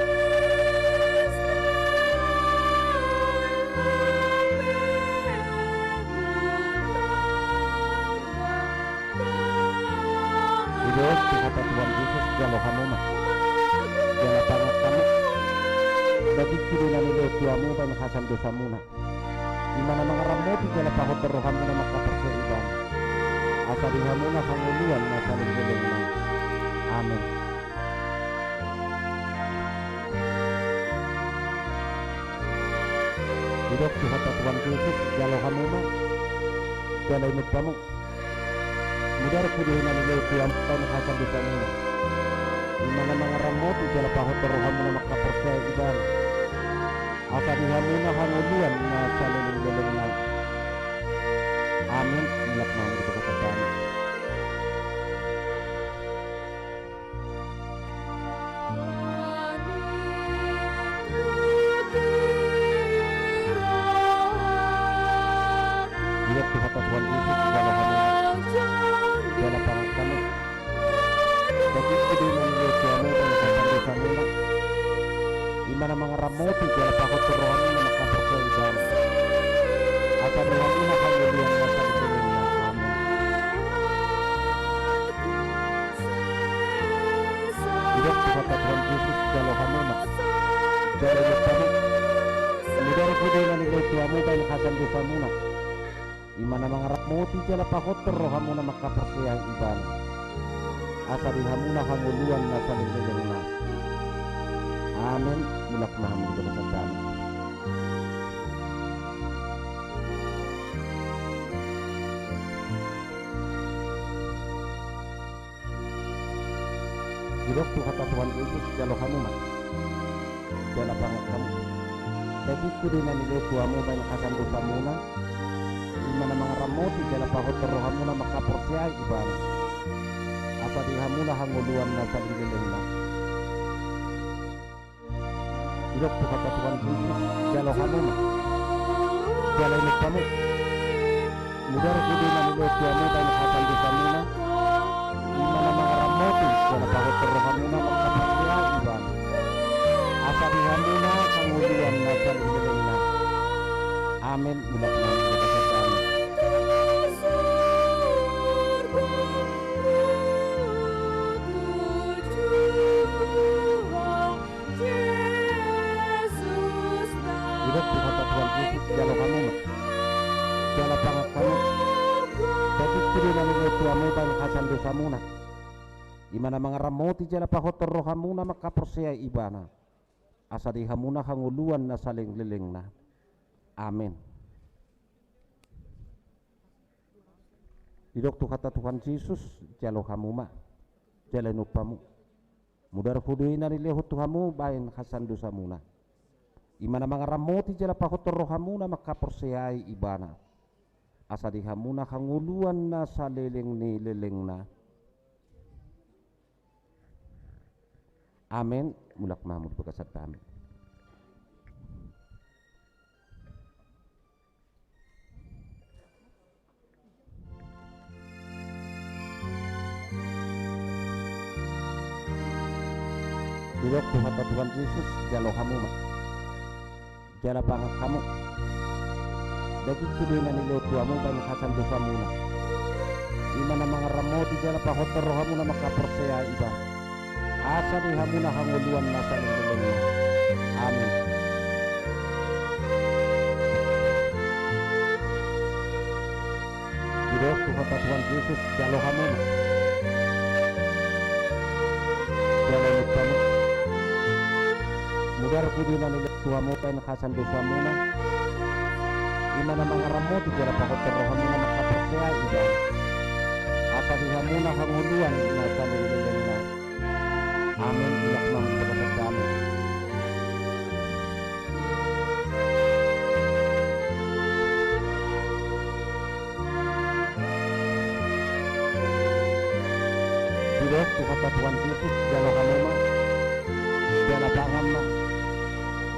Hidup Tuhan Yesus jalo kamu mak, jala pangat kamu. Bagi kuduna nilai tuamu dan khasan dosamu na. Imana mangaramoti jala pahotor rohamu na makapercaya ibana. Asa dihamu na hanguluan na saling na. Amin. Hidup Tuhan Yesus jalo kamu mak, jala ingat kamu. Mudar kuduna nilai tuamu dan khasan dosamu na. Imana mangaramoti jala pahotor rohamu na makapercaya ibana. Asa dihamu na hanguluan na saling na. Amin. Mulak na ang ibagasagdaan. Hidup Tuhan Yesus jalo kamu mak, jala pangat kamu. Bagi kuduna nilai tuamu dan khasan dosamu na. Imana mangaramoti kasan dosa muna. Imana mangarap moti jala pahotor rohamuna makapersia ibana. Asa dihamuna hanguluan na saling. Amin. Mulak maham di dalam sedang. Hidup kata Tuhan Yesus jalo hamuna. Jala pangat kamu. Tapi kudina nilai tuamu bain kasan dosa muna. Imana mangaramoti jala pahotor rohamuna makapersia ibana. Asa dihamuna hanguluan na saling. Hidup kata Tuhan Yesus jalo hamuna. Jala ini kamu. Mudar kudina nilai tuamu bain kasan dosa muna. Imana mangaramoti jala pahotor rohamuna makapersia ibana. Asa dihamuna hanguluan na saling. Amin. Mulak maham di dalam sedang. Hidup kata Tuhan Yesus jalo kamu jala pangat kamu. Tapi kudina nilai tuamu bain kasan dosa muna. Imana mangaramoti jala pahotor rohamuna makapersia ibana. Asa dihamuna hanguluan na saling lilingna. Amin. Hidup kata Tuhan Yesus jalo kamu ma jala nupamu. Mudar kudina nilai tuamu bain kasan dosa muna. Imana mangaramoti jala pahotor rohamuna makapersia ibana. Asa dihamuna hanguluan na saling ni lilingna. Amin. Mulak mahmud bekasat kami. Hidup kata Tuhan Yesus jalo kamu ma jala pangat kamu. Dagi kudina nilai tuamu bain kasan dosa muna. Imana mangaramoti jala pahotor rohamuna makapersia ibana. Asa dihamuna hanguluan na saling. Amin. Hidup kata Tuhan Yesus jalo kamu ma jala kamu. Mudar kudina nilai tuamu bain kasan dosa muna. Imana mangaramoti jala pahotor rohamuna makapersia ibana. Asa dihamuna hanguluan na saling. Amin. Mulak mahmud bekasat kami. Hidup kata Tuhan Yesus jalo kamu ma jala pangan ma.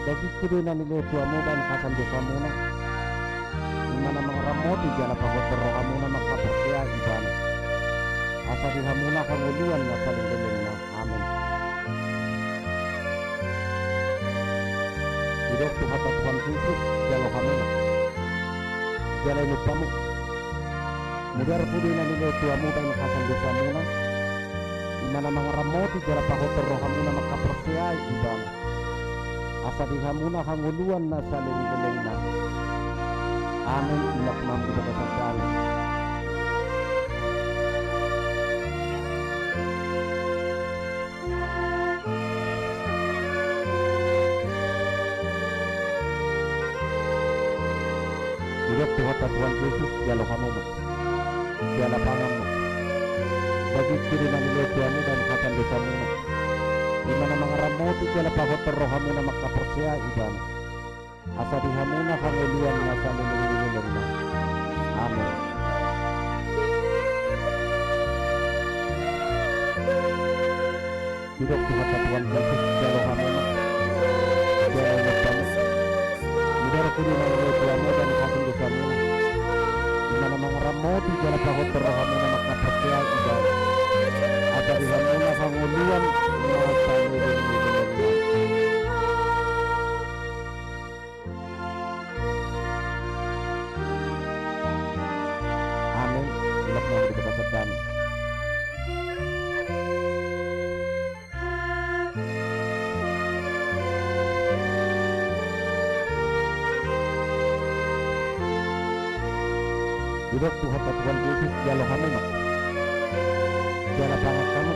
Dagi kudina nilai tuamu bain kasan dosa muna. Imana mangaramoti jala pahotor rohamuna makapersia ibana. Asa dihamuna hanguluan na saling. Amin. Hidup kata Tuhan Yesus jalo kamu ma jala nupamu. Mudar kudina nilai tuamu bain kasan dosa muna. Imana mangaramoti jala pahotor rohamuna makapersia ibana. Asa dihamuna hanguluan na saling. Amin. Mulak mahmud bekasat kami. Hidup kata Tuhan Yesus jalo kamu ma jala pangan ma. Bagi kudina nilai tuamu dan kasan dosa muna. Imana mangaramoti jala pahotor rohamuna makapersia ibana. Asa dihamuna hanguluan na saling. Amin. Hidup kata Tuhan Yesus jalo kamu ma jala nupamu. Mudar kudina nilai tuamu dan kasan dosa muna. Imana mangaramoti jala pahotor rohamuna makapersia ibana. Asa dihamuna hanguluan na saling. Amin. Mulak mahmud bekasat kami. Hidup Tuhan Tuhan Yesus jalo kamu mak. Jala pangat kamu.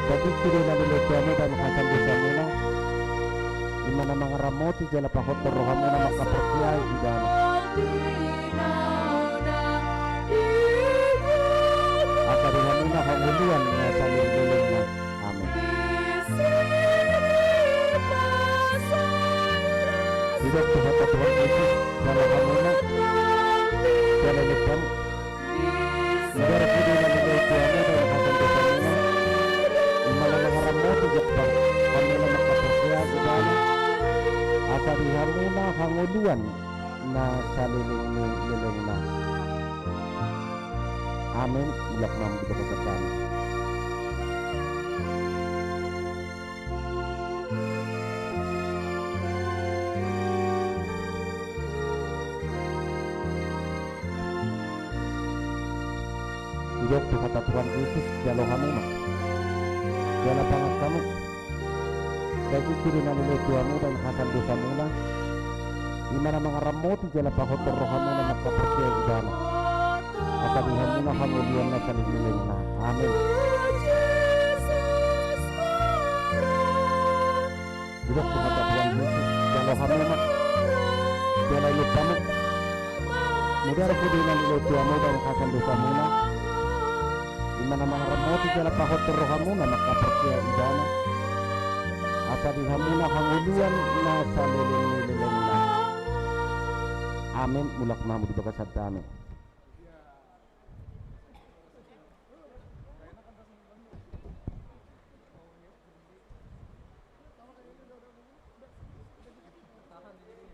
Bagi kiri nabi lejamu dan hasan dosa muna. Imana mangaramoti jala pahotor rohamu nama kapertiai idana. Asa dihamuna hamuluan na saling lilingna. Amin. Hidup Tuhan Tuhan Yesus jala kamu mak. Jala lejamu. Negara kiri nabi lejamu dan hasan dosa muna. Imana mangaramoti jala kamu nama kapertiai idana. Asa dihamuna hanguluan na saliling lilingna. Amin. Ulak mam di berkesan. Hidup kata Tuhan Yesus jalo kamu mak. Jala pangat kamu. Bagi kiri nani tuamu dan hasan dosa mula. Imana mangaramoti jala pahotor rohamu na makapercaya idana. Asa dihamuna hamulian na saling lilingna. Amin. Hidup kata Tuhan Yesus jalo kamu mak. Jala lupamu. Mudar kudi nani tuamu dan hasan dosa mula. Imana mangaramoti jala pahotor rohamu na makapercaya idana. Asa dihamuna hanguluan na saliling-lilingna. Amin. Mulak mahmud bakasat amin.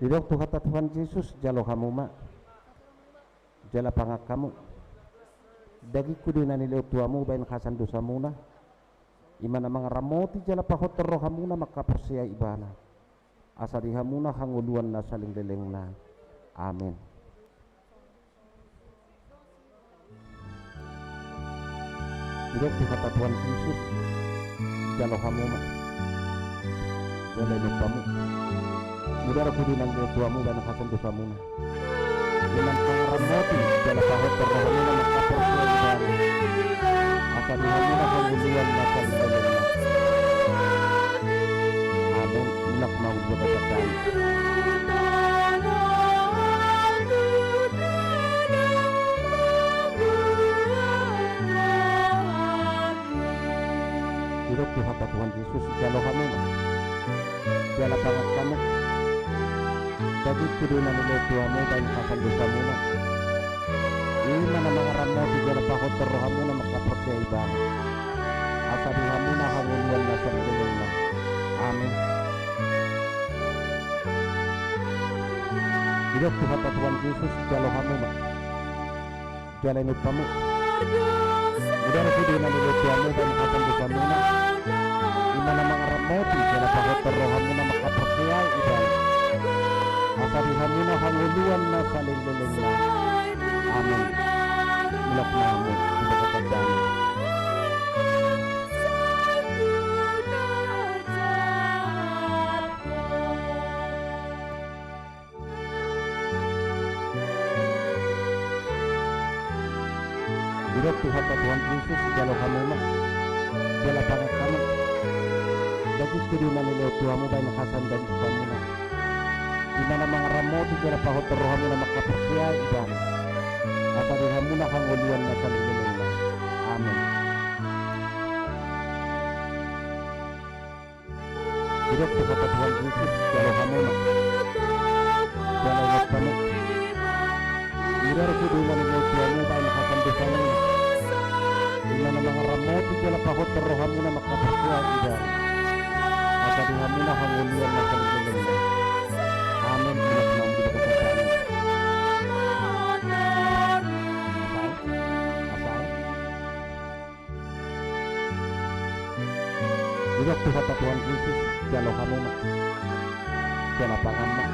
Hidup kata Tuhan Yesus jalo kamu mak. Jala pangak kamu. Dagi kudina nilai tuamu bain hasan dosa muna. Imana mangaramoti jala pahotor rohamuna makapercaya ibana. Asa dihamuna hanguluan na saling lilingna. Amin. Hidup kata Tuhan Yesus jalo kamu mak. Jala lupamu. Mudar kudina nilai tuamu bain hasan dosa muna. Imana mangaramoti jala pahotor rohamuna makapercaya ibana. Asa dihamuna hanguluan na saling lilingna. Amin. Ulak mau berkata. Hidup kata Tuhan Yesus jalo kamu mak. Jala pangat kamu. Bagi kuduna nilai tuamu dan hasan dosa muna. Imana mangaramoti jala pahotor rohamu na makapercaya ibana. Asa dihamuna hanguluan na saling lilingna. Amin. Hidup kata Tuhan Yesus jalo kamu mak. Jala lupamu. Mudar kuduna nilai tuamu dan hasan dosa muna. Imana mangaramoti jala pahotor rohamu na makapercaya ibana. Asa dihamuna hanguluan na saling lilingna. Amin. Mulak mahmud di berkesan. Hidup Tuhan Yesus jalo kamu mak. Jala pangat kamu. Bagi kuduna nilai tuamu bain hasan dan dosa muna. Imana mangaramoti jala pahotor rohamu na makapercaya ibana. Asa dihamuna hanguluan na saling lilingna. Amin. Hidup kata Tuhan Yesus jalo kamu mak. Jala lupamu. Mudar kuduna nilai tuamu bain hasan dosa muna. Imana mangaramoti jala pahotor rohamu na makapercaya ibana. Asa dihamuna hanguluan na saling lilingna. Amin. Mulak mau di berkesan. Hidup kata Tuhan Yesus jalo kamu mak. Jala pangan mak.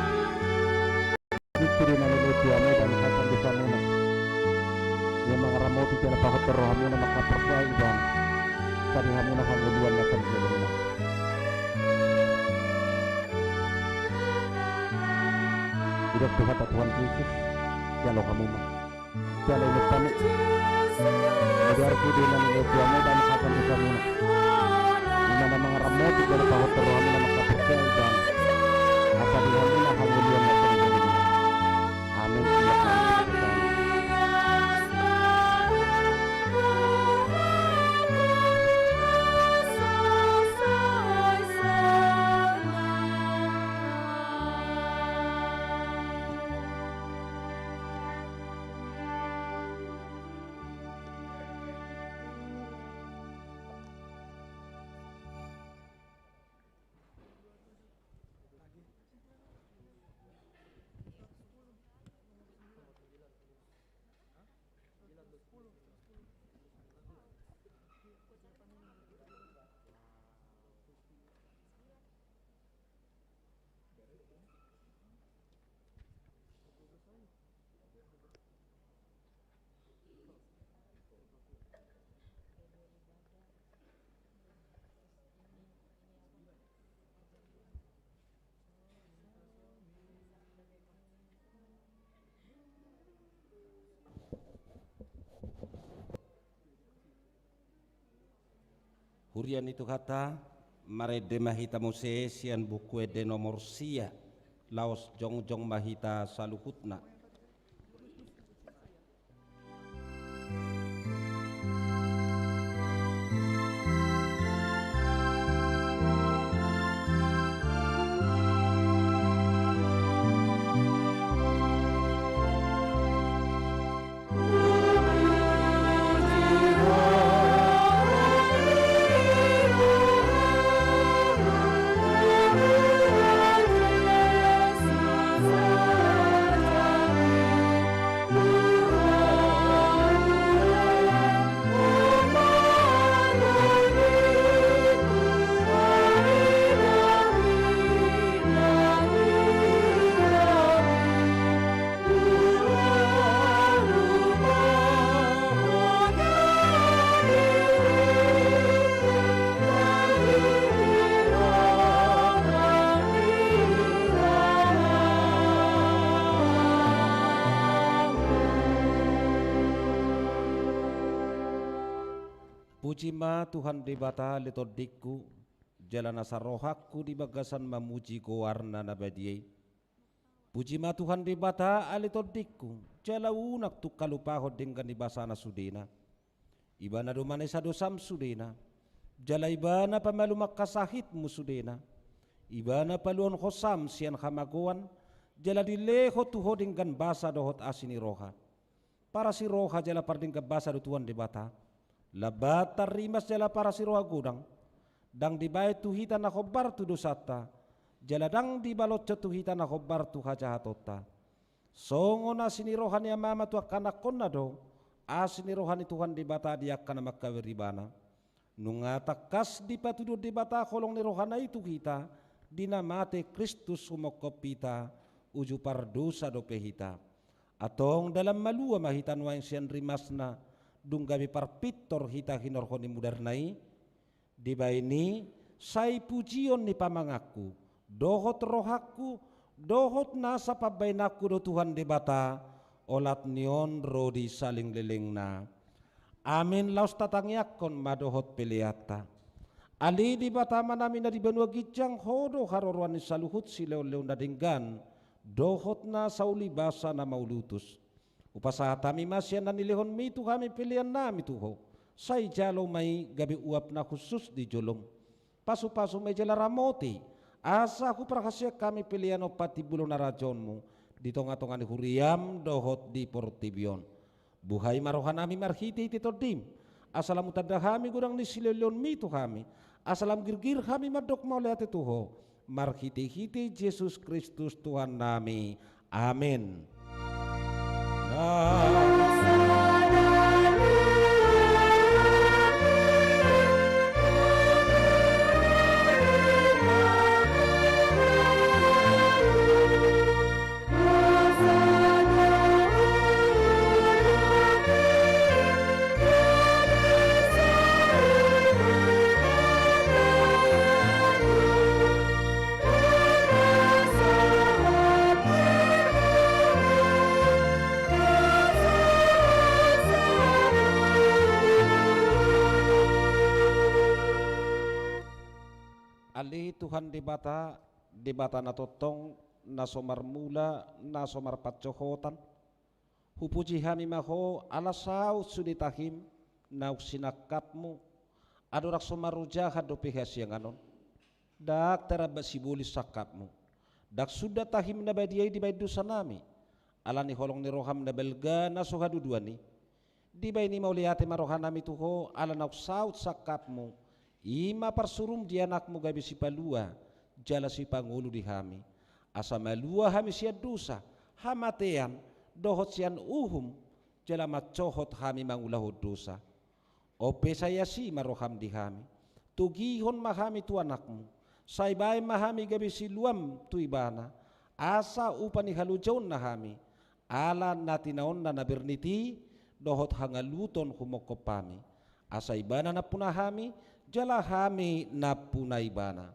Kuduna nilai tuamu dan hasan dosa muna. Yang mangaramoti jala pahotor rohamu na makapercaya ibana. Asa dihamuna hanguluan na saling lilingna. Hidup kata Tuhan Yesus jalo kamu mak. jala ini panu biar kudi nang itu amo dan kapan kita muna ina na mga ramot jala pahot rohani na makapercaya dan apa dihamin na hamulian na pagdali amin tiyak na Hurian itu kata mare de mahita Mose sian buku de nomor sia laos jong jong mahita saluhutna Puji ma Tuhan di bata letodikku jalan asa rohakku di bagasan memuji goarna nabadiye. Puji ma Tuhan di bata letodikku jala unak tu kalupahod dengan di basana sudena. Ibana domane sa dosam sudena. Jala ibana pamalumak kasahitmu sudena. Ibana paluan khosam sian khamagoan jala dileho tuho dengan basa dohot asini roha. Para si roha jala parding ke basa do Tuhan di bata. Labata rimas jala para siroha gudang dang dibayar tuhita na khobar tu dosata jala dang dibalot tuhita na khobar tu hajahatota songo na sinirohan ya mama tu akana konna do asinirohan Tuhan di bata dia kana makawiribana nunga takas di patudo di bata kolong ni rohana itu kita dinamate Kristus humokopita uju pardosa do pehita atong dalam malua mahitan wain sian rimasna dung gabi parpitor hita hinorhoni mudernai di baini sai pujion ni pamangaku dohot rohaku dohot nasa pabainaku do Tuhan di bata olat nion rodi saling lelengna amin laus tatangyakon madohot peliata ali di bata manami na di benua gijang hodo harorwan ni saluhut sileo-leo na dinggan dohot na sauli basa na maulutus upasaha tami masyan na nilihon mi tu kami pilihan nami tuho say jalo may gabi uap na khusus di jolong pasu-pasu may jala ramoti asa aku prakasya kami pilihan o pati bulo na rajon mo dito nga tongan huriam dohot di portibion buhay marohan nami marhiti tito dim asalam utadahami gudang ni sililion mi tu kami asalam girgir kami madok maulay ati tuho marhiti-hiti Jesus Kristus Tuhan nami amin. Tuhan di bata na totong na somar mula na somar patcohotan. Hupuji hami maho alasau suditahim na sinakapmu adorak somaruja hadopi yang anon. Dak terabasibuli sakapmu. Dak sudah tahim na badiai di bayi dosa nami. Alani holong ni roham na belga na sohadu dua ni. Di bayi ni mauliate marohan nami tuho ala nak saut sakapmu. Ima parsurum di anakmu gabi si palua. Jala si pangulu di hami. Asa malua hami sia dosa. Hamatean dohot sian uhum. Jala macohot hami mangulahu dosa. Ope saya si maroham di hami. Tugihon mahami tu anakmu. Saibay mahami gabi si luam tu ibana. Asa upani halujaun na hami. Ala natinaon na naberniti. Dohot hangaluton humokopami. Asa ibana na punahami. Jala hami na punaibana.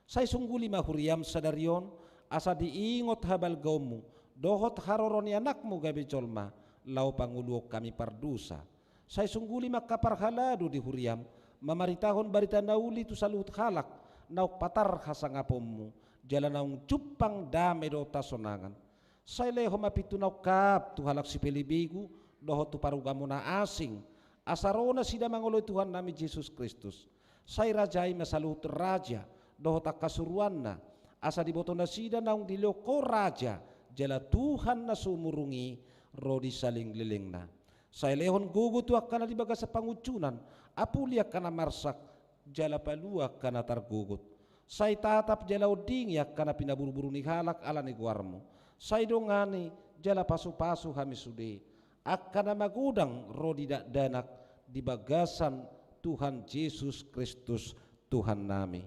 Say sungguli mahuriam sadarion. Asa diingot habal gaumu. Dohot haroroni anakmu gabi colma. Lau panguluok kami pardusa. Say sungguli makaparhalado di huriam. Mamaritahon barita nauli tu salut halak. Nauk patar hasangapommu jala naung cupang dame do tasonangan say leho mapitu nauk kap tu halak si pelibigu doho tu parugamu na asing asarona sida mangoloy Tuhan nami Yesus Kristus say rajai masalut raja doho tak kasuruanna asa diboto na sida naung diloko raja jala Tuhan na sumurungi rodi saling lilingna say lehon gugu tu akana di bagas sa pangucunan apulia kana marsak jala palua kana targugut say tatap jala uding yak kana pinaburu-buru ni halak ala ni guarmu say dongani jala pasu-pasu hami sude akana magudang rodi danak di bagasan Tuhan Yesus Kristus Tuhan nami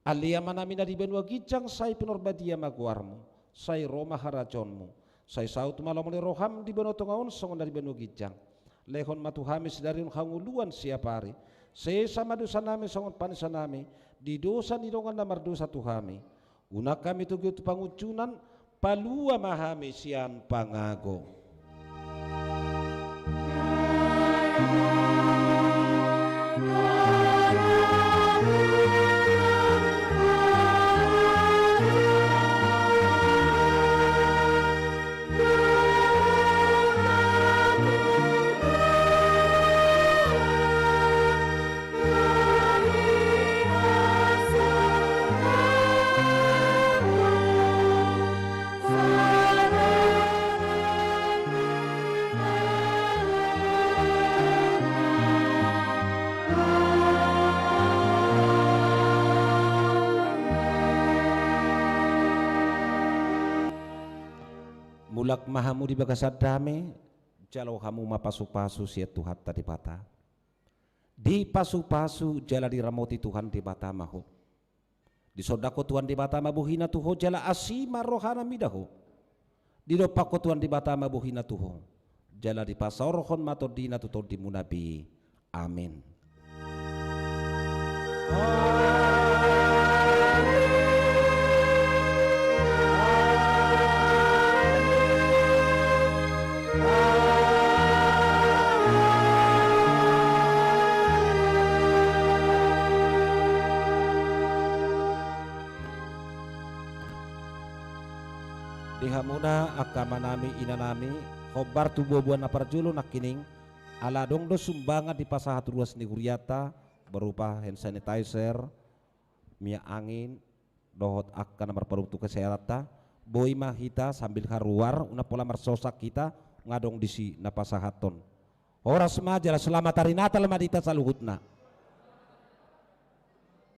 alia manami na di benua gijang say pinorbadia maguarmu say Roma harajonmu say saut malam ni roham di benua tongaon songon dari benua gijang lehon matuhamis dari hanguluan siapari sesama dosa nami songon panisa nami di dosa nidongan namar dosa tuhami unak kami tugu tu pangucunan palua mahami sian pangago mulak mahamu di bagasad dame jalo hamu mapasu-pasu siat Tuhan tadi bata di pasu-pasu jala diramoti Tuhan di bata maho di sodako Tuhan di bata mabuhina tuho jala asima rohana midaho di dopako Tuhan di bata mabuhina tuho jala di pasorohon matodina tutol di munabi amin. Dihamuna akama nami ina nami khobar tu buah-buah na parjulo nakining ala dongdo sumbangan di pasahat ruas ni huriata berupa hand sanitizer minyak angin dohot akan nomor produktu kesehatan boy mahita sambil haruar una pola marsosak kita ngadong disi na pasahaton ora semaja selamat hari natal madita saluhutna